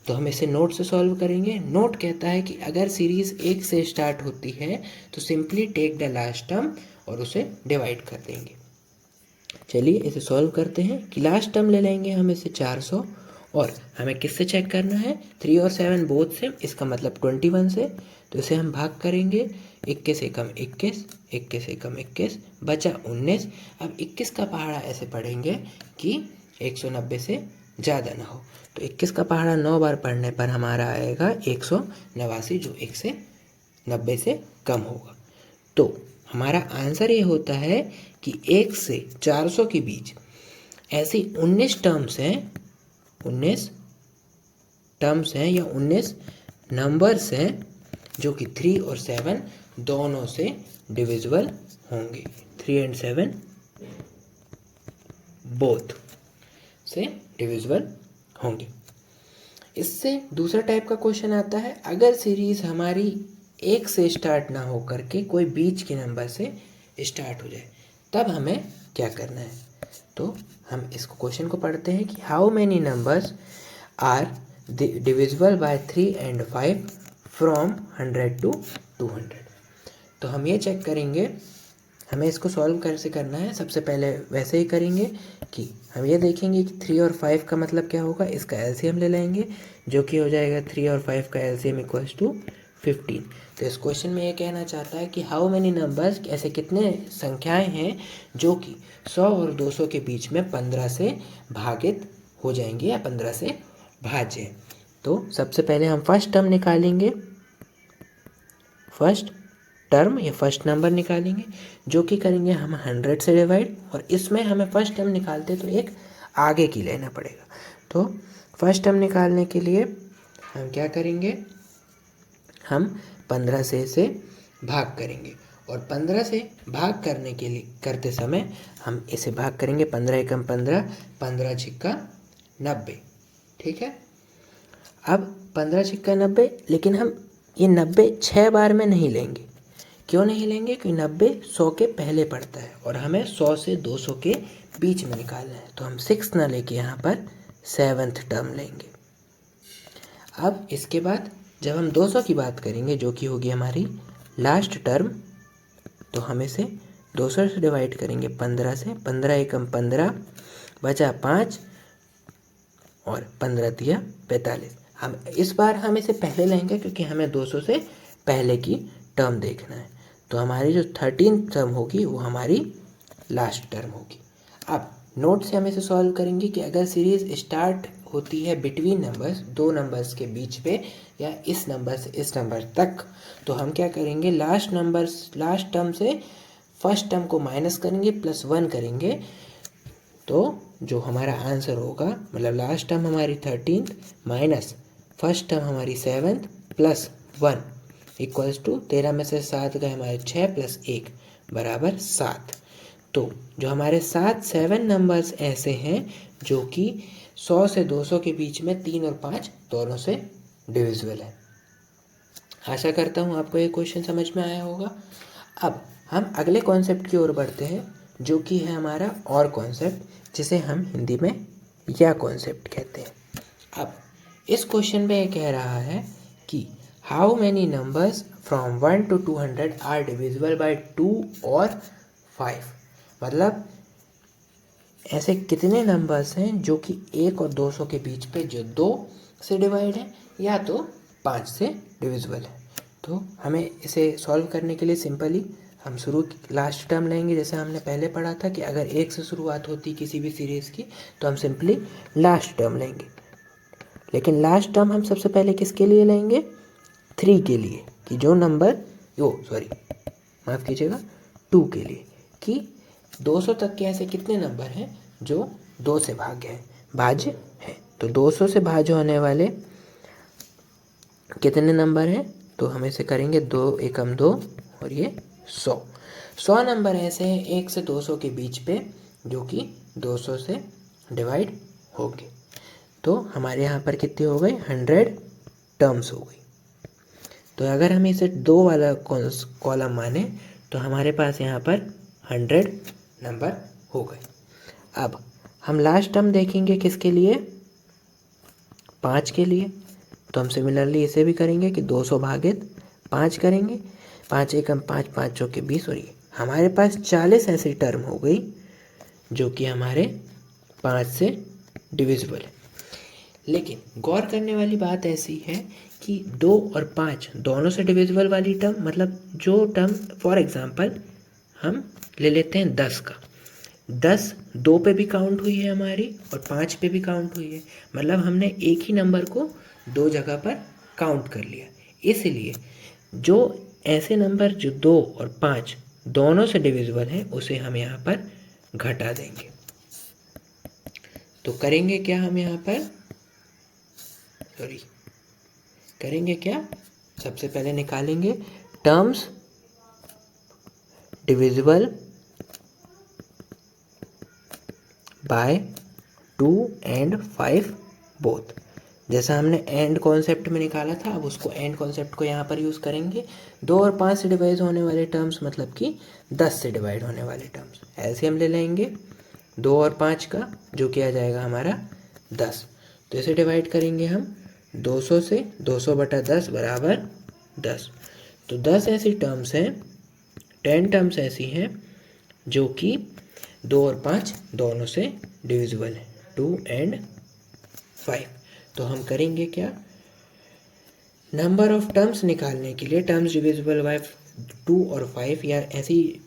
तो हम इसे नोट से सॉल्व करेंगे। नोट कहता है कि अगर सीरीज़ 1 से स्टार्ट होती है तो simply take the last term और उसे डिवाइड कर देंगे। चलिए इसे सॉल्व करते हैं कि लास्ट टर्म ले लेंगे हम इसे 400, और हमें किससे चेक करना है, 3 और 7 बोथ सेम, इसका मतलब 21 से। तो इसे हम भाग करेंगे, 21 एकम 21, 21 एकम 21, बचा 19। अब 21 का पहाड़ा ऐसे पढ़ेंगे कि 190 से ज़्यादा ना हो। तो 21 का पहाड़ा 9 बार पढ़ने पर हमारा आएगा 189, जो 1 से 90 से कम होगा। तो हमारा आंसर ये होता है कि 1 से 400 के बीच ऐसी 19 टर्म्स हैं या 19 नंबर्स हैं जो कि 3 और 7 दोनों से डिविजिबल होंगे। 3 and 7 बोथ से डिविजिबल होंगे। इससे दूसरा टाइप का क्वेश्चन आता है, अगर सीरीज़ हमारी 1 से स्टार्ट ना हो करके कोई बीच के नंबर से स्टार्ट हो जाए, तब हमें क्या करना है। तो हम इस क्वेश्चन को पढ़ते हैं कि how many numbers are divisible by 3 and 5 from 100 to 200। तो हम ये चेक करेंगे, हमें इसको सॉल्व कैसे करना है। सबसे पहले वैसे ही करेंगे कि हम ये देखेंगे कि 3 और 5 का मतलब क्या होगा, इसका एलसीएम ले लेंगे, जो कि हो जाएगा 3 और 5 का एलसीएम इक्वल्स टू 15। तो इस क्वेश्चन में ये कहना चाहता है कि हाउ मेनी नंबर्स, ऐसे कितने संख्याएं हैं जो कि 100 और 200 के बीच में 15 से भागित हो जाएंगे या 15 से भाज्य। तो सबसे पहले हम फर्स्ट टर्म निकालेंगे, फर्स्ट टर्म या फर्स्ट नंबर निकालेंगे, जो कि करेंगे हम 100 से डिवाइड, और इसमें हमें फर्स्ट टर्म निकालते तो एक आगे की लेना पड़ेगा। तो फर्स्ट टर्म निकालने के लिए हम क्या करेंगे, हम 15 से इसे भाग करेंगे, और 15 से भाग करने के लिए करते समय हम इसे भाग करेंगे 15 एकम 15, 15 छिक्का 90। ठीक है, अब 15 छिक्का 90, लेकिन हम ये 90 6 बार में नहीं लेंगे। क्यों नहीं लेंगे, क्योंकि 90 100 के पहले पड़ता है और हमें 100 से 200 के बीच में निकालना है। तो हम 6 ना लेके यहाँ पर 7th टर्म लेंगे। अब इसके बाद जब हम 200 की बात करेंगे, जो कि होगी हमारी लास्ट टर्म, तो हम इसे 200 से डिवाइड करेंगे 15 से, 15 एकम 15, बचा 5 और 15 दिया 45। हम इस बार हम इसे पहले लेंगे क्योंकि हमें 200 से पहले की टर्म देखना है। तो हमारी जो 13th टर्म होगी वो हमारी लास्ट टर्म होगी। अब नोट से हम इसे सॉल्व करेंगे कि अगर सीरीज़ स्टार्ट होती है बिटवीन नंबर्स, दो नंबर्स के बीच पे, या इस नंबर से इस नंबर तक, तो हम क्या करेंगे, लास्ट टर्म से फर्स्ट टर्म को माइनस करेंगे, +1 करेंगे। तो जो हमारा आंसर होगा, मतलब लास्ट टर्म हमारी 13th माइनस फर्स्ट टर्म हमारी 7th प्लस 1 इक्वल्स टू 13 में से 7 गए हमारे 6 + 1 बराबर 7। तो जो हमारे 7 नंबर्स ऐसे हैं जो कि 100 से 200 के बीच में 3 और 5 दोनों से डिविजिबल है। आशा करता हूँ आपको ये क्वेश्चन समझ में आया होगा। अब हम अगले कॉन्सेप्ट की ओर बढ़ते हैं, जो कि है हमारा और कॉन्सेप्ट, जिसे हम हिंदी में या कॉन्सेप्ट कहते हैं। अब इस क्वेश्चन में ये कह रहा है कि how many numbers from 1 to 200 are divisible by 2 और 5। मतलब ऐसे कितने नंबर्स हैं जो कि 1 और 200 के बीच पे जो 2 से डिवाइड है या तो 5 से डिविजिबल है। तो हमें इसे सॉल्व करने के लिए सिंपली हम शुरू लास्ट टर्म लेंगे, जैसे हमने पहले पढ़ा था कि अगर 1 से शुरुआत होती किसी भी सीरीज़ की तो हम सिंपली लास्ट टर्म लेंगे। लेकिन लास्ट टर्म हम सबसे पहले किसके लिए लेंगे? 3 के लिए, कि जो नंबर माफ़ कीजिएगा 2 के लिए, कि 200 तक के ऐसे कितने नंबर हैं जो 2 से भाज्य हैं। तो 200 से भाज्य होने वाले कितने नंबर हैं? तो हम इसे करेंगे 2 एकम 2 और ये 100 नंबर ऐसे हैं 1 से 200 के बीच पे जो कि 200 से डिवाइड होंगे। तो हमारे यहाँ पर कितनी हो गई? 100 टर्म्स हो गई। तो अगर हम इसे 2 वाला कॉलम माने तो हमारे पास यहाँ पर 100 नंबर हो गए। अब हम लास्ट टर्म देखेंगे किसके लिए? 5 के लिए। तो हम सिमिलरली इसे भी करेंगे कि 200 भागित 5 करेंगे। 5 एकम 5, 5 चौके 20 और ये हमारे पास 40 ऐसी टर्म हो गई जो कि हमारे 5 से डिविजिबल है। लेकिन गौर करने वाली बात ऐसी है कि 2 और 5 दोनों से डिविजिबल वाली टर्म, मतलब जो टर्म फॉर एग्जांपल हम ले लेते हैं 10 का, 10 2 पे भी काउंट हुई है हमारी और 5 पे भी काउंट हुई है। मतलब हमने एक ही नंबर को 2 जगह पर काउंट कर लिया। इसलिए जो ऐसे नंबर जो 2 और 5 दोनों से डिविजिबल हैं उसे हम यहाँ पर घटा देंगे। तो करेंगे क्या हम यहाँ पर? करेंगे क्या? सबसे पहले निकालेंगे terms divisible by 2 and 5 both. जैसा हमने एंड कॉन्सेप्ट में निकाला था, अब उसको एंड कॉन्सेप्ट को यहाँ पर यूज़ करेंगे। 2 और 5 से डिवाइड होने वाले टर्म्स, मतलब कि 10 से डिवाइड होने वाले टर्म्स, ऐसे हम ले लेंगे 2 और 5 का, जो कि आ जाएगा हमारा 10। तो इसे डिवाइड करेंगे हम 200 से, 200 बटा 10 बराबर 10। तो 10 ऐसी टर्म्स हैं, 10 टर्म्स ऐसी हैं जो कि 2 और 5 दोनों से डिविजिबल है, 2 and 5। तो हम करेंगे क्या? नंबर ऑफ टर्म्स निकालने के लिए टर्म्स डिविजिबल बाय 2 और 5 या ऐसे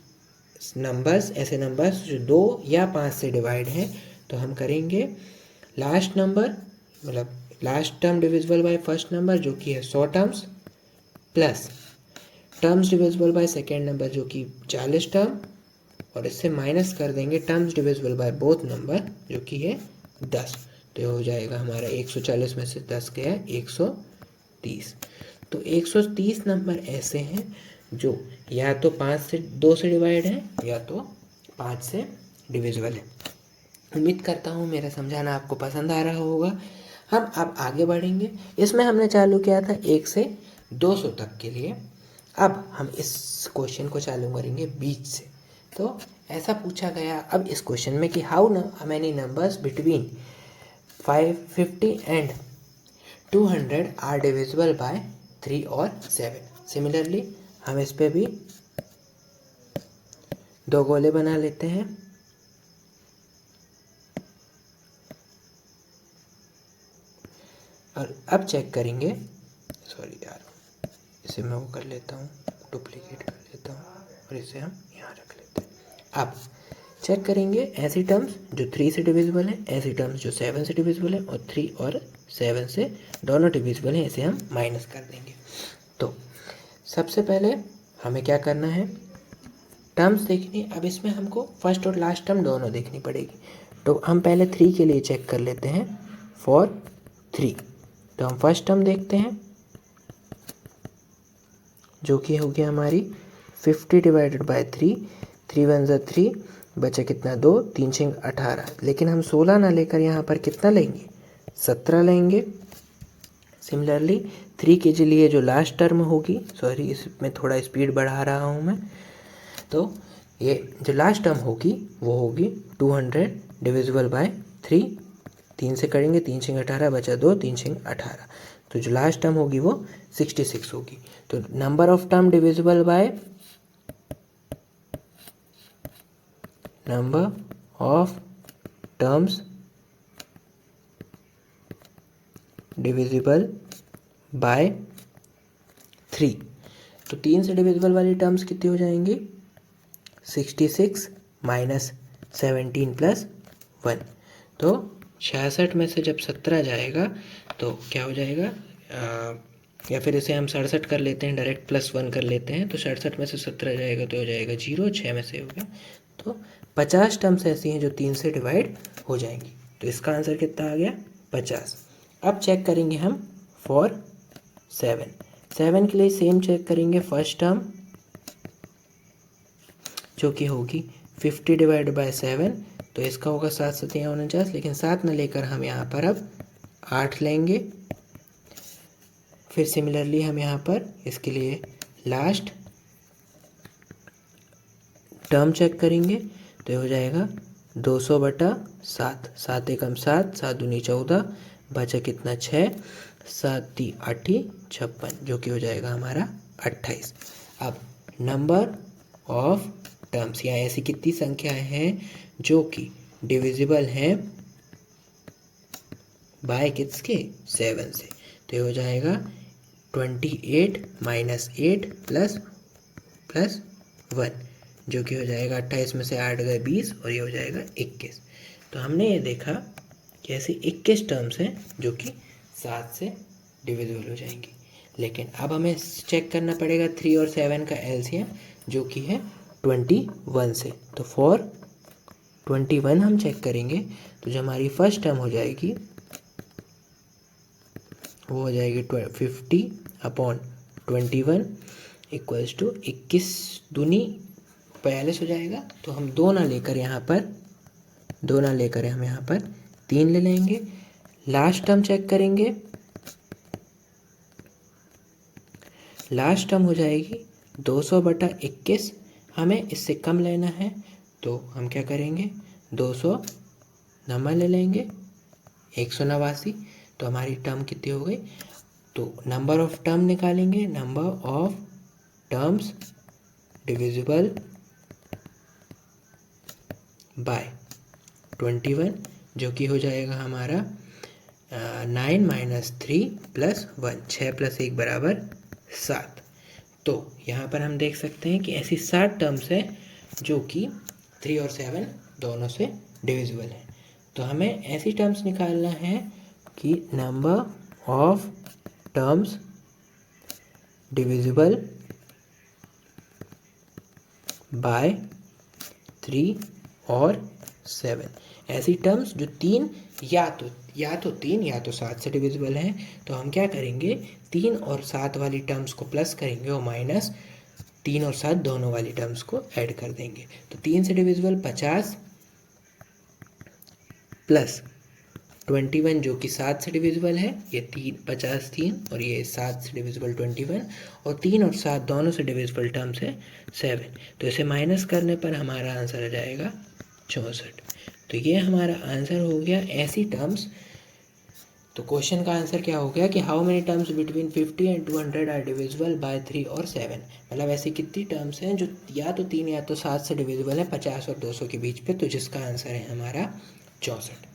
नंबर्स जो 2 या 5 से डिवाइड हैं, तो हम करेंगे लास्ट नंबर, मतलब last term divisible by first number जो कि है 100 terms, plus terms divisible by second number जो कि 40 टर्म, और इससे माइनस कर देंगे terms divisible by both number जो कि है 10। तो ये हो जाएगा हमारा 140 में से 10 गया 130। तो 130 नंबर ऐसे हैं जो या तो 5 से 2 से डिवाइड है या तो 5 से डिविजिबल है। उम्मीद करता हूँ मेरा समझाना आपको पसंद आ रहा होगा। हम अब आगे बढ़ेंगे। इसमें हमने चालू किया था 1 से 200 तक के लिए। अब हम इस क्वेश्चन को चालू करेंगे बीच से। तो ऐसा पूछा गया अब इस क्वेश्चन में कि how many numbers between 550 and 200 are divisible by 3 और 7। सिमिलरली हम इस पे भी 2 गोले बना लेते हैं। और अब चेक करेंगे, इसे मैं वो कर लेता हूँ, डुप्लीकेट कर लेता हूँ और इसे हम यहाँ रख लेते हैं। अब चेक करेंगे ऐसी टर्म्स जो 3 से डिविजिबल है, ऐसी टर्म्स जो 7 से डिविजिबल है, और 3 और 7 से दोनों डिविजिबल हैं, इसे हम माइनस कर देंगे। तो सबसे पहले हमें क्या करना है? टर्म्स देखनी। अब इसमें हमको फर्स्ट और लास्ट टर्म दोनों देखनी पड़ेगी। तो हम पहले 3 के लिए चेक कर लेते हैं। फॉर 3 तो हम फर्स्ट टर्म देखते हैं जो कि हो गया हमारी 50 डिवाइडेड बाय 3, 3 1 जा 3, बचा कितना 2, 3 6 18। लेकिन हम 16 ना लेकर यहाँ पर कितना लेंगे? 17 लेंगे। सिमिलरली 3 के लिए जो लास्ट टर्म होगी, इसमें थोड़ा स्पीड बढ़ा रहा हूँ मैं, तो ये जो लास्ट टर्म होगी वो होगी 200 डिविजिबल बाय 3, 3 से करेंगे, 3 छंग 18 बचा 2, 3 छंग 18, तो जो लास्ट टर्म होगी वो 66 होगी। तो number of term divisible by number of terms divisible by 3, तो 3 से डिविजिबल वाली टर्म्स कितनी हो जाएंगी 66 माइनस 17 प्लस 1, तो 66 में से जब 17 जाएगा तो क्या हो जाएगा, या फिर इसे हम 67 कर लेते हैं, डायरेक्ट +1 कर लेते हैं, तो 67 में से 17 जाएगा तो हो जाएगा 0, 6 में से हो गया, तो 50 टर्म्स ऐसी हैं जो 3 से डिवाइड हो जाएंगी। तो इसका आंसर कितना आ गया 50। अब चेक करेंगे हम फॉर 7 के लिए सेम चेक करेंगे, फर्स्ट टर्म जो कि होगी 50 डिवाइड बाय 7, तो इसका होगा 7 7 49, लेकिन 7 न लेकर हम यहाँ पर अब 8 लेंगे। फिर सिमिलरली हम यहाँ पर इसके लिए लास्ट टर्म चेक करेंगे, तो ये हो जाएगा 200/7, 7 एकम 7, 7 दूनी 14, बचा कितना 6, 7 × 8 = 56, जो कि हो जाएगा हमारा 28। अब नंबर ऑफ टर्म्स, यहाँ ऐसी कितनी संख्याएं हैं जो कि डिविजिबल हैं बाय किसके 7 से, तो ये हो जाएगा 28 माइनस 8 प्लस 1, जो कि हो जाएगा 28 में से 8 गए 20 और ये हो जाएगा 21। तो हमने ये देखा कि ऐसी 21 टर्म्स हैं जो कि 7 से डिविजिबल हो जाएंगी, लेकिन अब हमें चेक करना पड़ेगा 3 और 7 का एलसीएम जो कि है 21 से। तो फॉर 21 हम चेक करेंगे, तो जो हमारी फर्स्ट टर्म हो जाएगी वो हो जाएगी 50/21 इक्वल्स टू 21 दूनी 42 हो जाएगा, तो हम 2 ना लेकर हम यहाँ पर 3 ले लेंगे। लास्ट टर्म चेक करेंगे, लास्ट टर्म हो जाएगी 200/21, हमें इससे कम लेना है तो हम क्या करेंगे 200 नंबर ले लेंगे 189, तो हमारी टर्म कितनी हो गई, तो नंबर ऑफ टर्म निकालेंगे, number of terms divisible by 21, जो कि हो जाएगा हमारा 9 - 3 + 1, 6 + 1 = 7। तो यहाँ पर हम देख सकते हैं कि ऐसी 7 टर्म्स हैं जो कि 3 और 7 दोनों से डिविजिबल है। तो हमें ऐसी टर्म्स निकालना है कि number of terms divisible by 3 और 7, ऐसी टर्म्स जो 3 या तो 3 या तो 7 से डिविजिबल हैं, तो हम क्या करेंगे 3 और 7 वाली टर्म्स को प्लस करेंगे और माइनस 3 और 7 दोनों वाली टर्म्स को ऐड कर देंगे। तो 3 से डिविजिबल 50 प्लस 21 जो कि 7 से डिविजिबल है, ये 50 3 और ये 7 से डिविजिबल 21, और 3 और 7 दोनों से डिविजिबल टर्म्स है 7, तो इसे माइनस करने पर हमारा आंसर आ जाएगा 64। तो ये हमारा आंसर हो गया ऐसी टर्म्स। तो क्वेश्चन का आंसर क्या हो गया कि how many terms between 50 and 200 are divisible by 3 और 7, मतलब ऐसी कितनी टर्म्स हैं जो या तो 3 या तो 7 से डिविजिबल है 50 और 200 के बीच पे, तो जिसका आंसर है हमारा 64।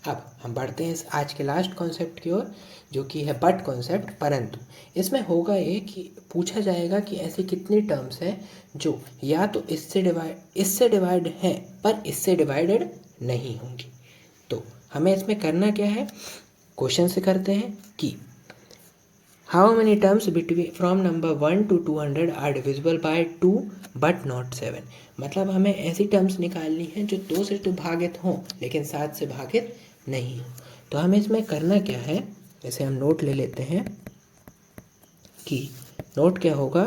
अब हम बढ़ते हैं इस आज के लास्ट कॉन्सेप्ट की ओर, जो कि है बट कॉन्सेप्ट, परंतु इसमें होगा ये कि पूछा जाएगा कि ऐसी कितनी टर्म्स हैं जो या तो इससे डिवाइड हैं पर इससे डिवाइडेड नहीं होंगी। तो हमें इसमें करना क्या है, क्वेश्चन से करते हैं कि how many terms between from number 1 to 200 are divisible by 2 but not 7, मतलब हमें ऐसी टर्म्स निकालनी है जो 2 से तो भागित हों लेकिन 7 से भागित नहीं हो। तो हमें इसमें करना क्या है, जैसे हम नोट ले लेते हैं कि नोट क्या होगा,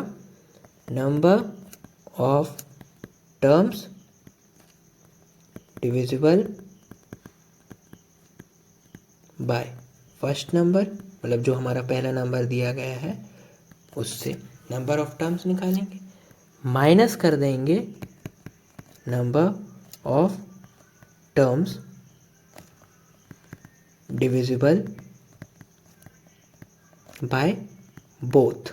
number of terms divisible by first number, मतलब जो हमारा पहला नंबर दिया गया है उससे नंबर ऑफ टर्म्स निकालेंगे, माइनस कर देंगे number of terms divisible by both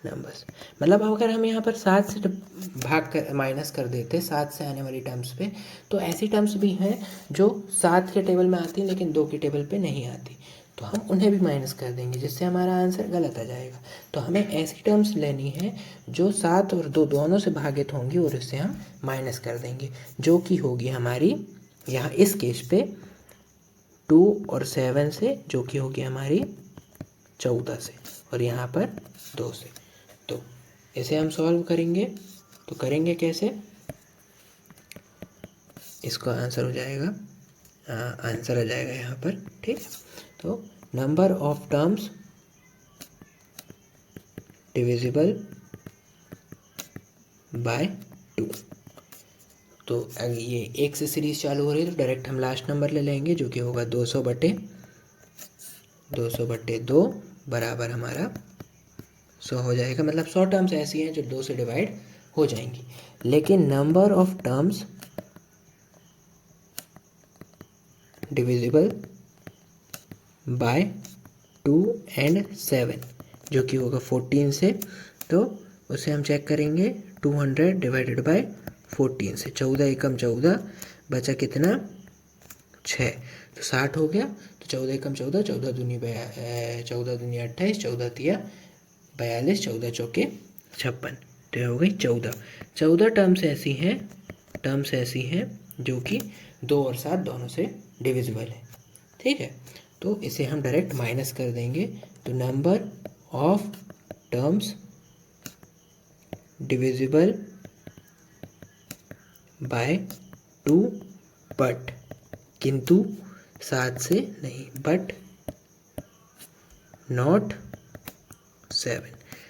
numbers. मतलब अगर हम यहाँ पर 7 से भाग कर माइनस कर देते 7 से आने वाली टर्म्स पे, तो ऐसी टर्म्स भी हैं जो 7 के टेबल में आती हैं लेकिन 2 के टेबल पे नहीं आती, तो हम उन्हें भी माइनस कर देंगे जिससे हमारा आंसर गलत आ जाएगा। तो हमें ऐसी टर्म्स लेनी है जो 7 और 2 दोनों से भागित होंगी और इससे हम माइनस कर देंगे, जो कि होगी हमारी यहाँ इस केस पे 2 और 7 से, जो कि होगी हमारी 14 से, और यहाँ पर 2 से। तो इसे हम सॉल्व करेंगे, तो करेंगे कैसे, इसका आंसर हो जाएगा, आंसर आ जाएगा यहाँ पर, ठीक। तो number of terms divisible by 2। तो ये 1 से सीरीज चालू हो रही है तो डायरेक्ट हम लास्ट नंबर ले लेंगे जो कि होगा 200/2 बराबर हमारा 100 हो जाएगा। मतलब 100 टर्म्स ऐसी हैं जो 2 से डिवाइड हो जाएंगी। लेकिन number of terms divisible by 2 and 7 जो कि होगा 14 से, तो उसे हम चेक करेंगे 200 डिवाइडेड बाय 14 से, 14 एकम 14 बचा कितना 6, तो 60 हो गया। तो 14 एकम 14, 14 दूनी 28, 14 तिया 42, 14 चौके 56, तो हो गई 14 टर्म्स ऐसी हैं जो कि 2 और 7 दोनों से डिविजिबल है, ठीक है। तो इसे हम डायरेक्ट माइनस कर देंगे, तो number of terms divisible by 2 but, किंतु 7 से नहीं, बट नॉट 7,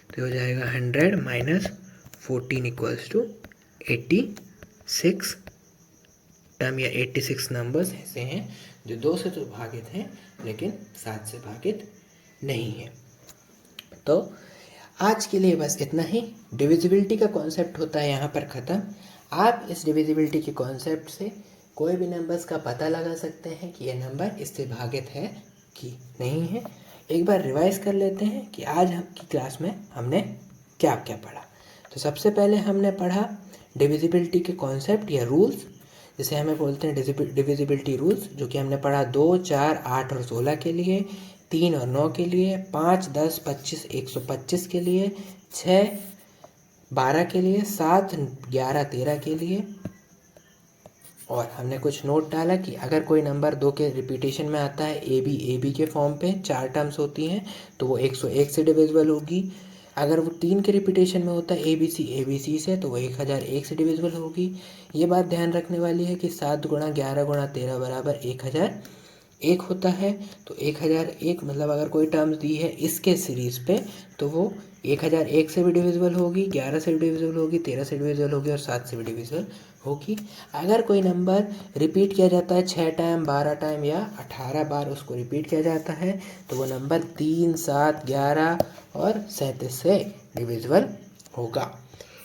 तो हो जाएगा 100 माइनस 14 इक्वल्स टू 86 टर्म या 86 नंबर्स ऐसे हैं जो 2 से तो भागित हैं लेकिन 7 से भागित नहीं है। तो आज के लिए बस इतना ही। डिविजिबिलिटी का कॉन्सेप्ट होता है यहाँ पर ख़त्म। आप इस डिविजिबिलिटी के कॉन्सेप्ट से कोई भी नंबर्स का पता लगा सकते हैं कि यह नंबर इससे भागित है कि नहीं है। एक बार रिवाइज कर लेते हैं कि आज हम की क्लास में हमने क्या क्या पढ़ा। तो सबसे पहले हमने पढ़ा डिविजिबिलिटी के कॉन्सेप्ट या रूल्स, जिसे हमें बोलते हैं डिविजिबिलिटी रूल्स, जो कि हमने पढ़ा 2, 4, 8 और 16 के लिए, 3 और 9 के लिए, 5, 10, 25, 125 के लिए, 6, 12 के लिए, 7, 11, 13 के लिए। और हमने कुछ नोट डाला कि अगर कोई नंबर 2 के रिपीटेशन में आता है, ए बी के फॉर्म पे 4 टर्म्स होती हैं, तो वो 101 से डिविजिबल होगी। अगर वो 3 के रिपीटेशन में होता है ए बी सी से, तो वो 1001 से डिविजिबल होगी। ये बात ध्यान रखने वाली है कि 7 गुणा 11 गुणा 13 बराबर 1001 होता है। तो 1001 मतलब अगर कोई टर्म्स दी है इसके सीरीज़ पे, तो वो 1001 से भी डिविजिबल होगी, 11 से भी डिविजिबल होगी, 13 से डिविजिबल होगी और 7 से भी डिविजिबल होगी। अगर कोई नंबर रिपीट किया जाता है 6 टाइम, 12 टाइम या 18 बार उसको रिपीट किया जाता है, तो वो नंबर 3, 7, 11 और 37 से डिविजिबल होगा।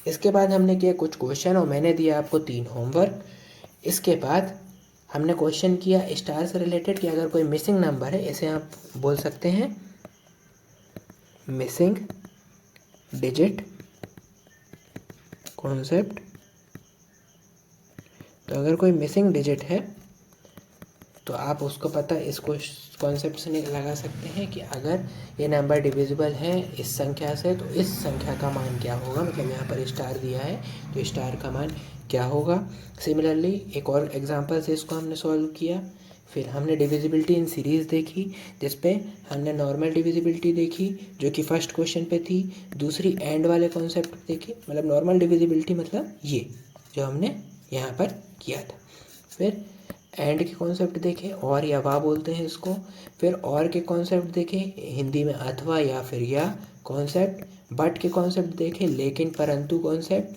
इसके बाद हमने किया कुछ क्वेश्चन और मैंने दिया आपको 3 होमवर्क। इसके बाद हमने क्वेश्चन किया स्टार से रिलेटेड कि अगर कोई मिसिंग नंबर है, इसे आप बोल सकते हैं मिसिंग डिजिट कॉन्सेप्ट। तो अगर कोई मिसिंग डिजिट है तो आप उसको पता इसको कॉन्सेप्ट से लगा सकते हैं कि अगर ये नंबर डिविजिबल है इस संख्या से, तो इस संख्या का मान क्या होगा। मतलब यहाँ पर स्टार दिया है तो स्टार का मान क्या होगा। सिमिलरली एक और एग्जांपल से इसको हमने सॉल्व किया। फिर हमने डिविजिबिलिटी इन सीरीज़ देखी, जिस पे हमने नॉर्मल डिविजिबिलिटी देखी जो कि फर्स्ट क्वेश्चन पे थी। दूसरी एंड वाले कॉन्सेप्ट देखी, मतलब नॉर्मल डिविजिबिलिटी मतलब ये जो हमने यहाँ पर किया था। फिर एंड के कॉन्सेप्ट देखे, और या वाह बोलते हैं इसको। फिर और के कॉन्सेप्ट देखे, हिंदी में अथवा या फिर या कॉन्सेप्ट। बट के कॉन्सेप्ट देखे, लेकिन परंतु कॉन्सेप्ट।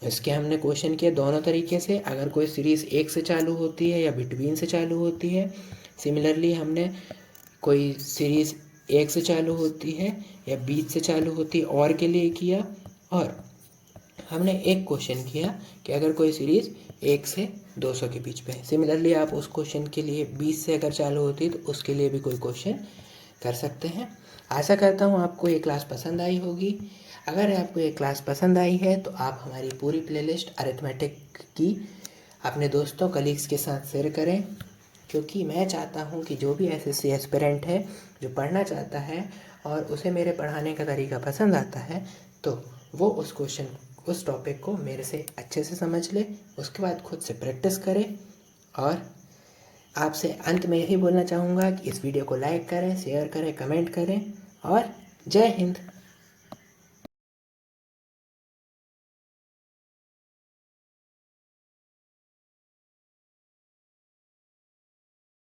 इसके हमने क्वेश्चन किया दोनों तरीके से, अगर कोई सीरीज़ 1 से चालू होती है या बिटवीन से चालू होती है। सिमिलरली हमने कोई सीरीज़ 1 से चालू होती है या बीच से चालू होती है और के लिए किया। और हमने एक क्वेश्चन किया कि अगर कोई सीरीज़ 1 से 200 के बीच में है। सिमिलरली आप उस क्वेश्चन के लिए 20 से अगर चालू होती तो उसके लिए भी कोई क्वेश्चन कर सकते हैं। आशा करता हूँ आपको ये क्लास पसंद आई होगी। अगर आपको ये क्लास पसंद आई है तो आप हमारी पूरी प्लेलिस्ट अरिथमेटिक की अपने दोस्तों कलीग्स के साथ शेयर करें, क्योंकि मैं चाहता हूँ कि जो भी एसएससी एस्पिरेंट है जो पढ़ना चाहता है और उसे मेरे पढ़ाने का तरीका पसंद आता है तो वो उस टॉपिक को मेरे से अच्छे से समझ ले, उसके बाद खुद से प्रैक्टिस करे। और आपसे अंत में यही बोलना चाहूँगा कि इस वीडियो को लाइक करें, शेयर करें, कमेंट करें और जय हिंद।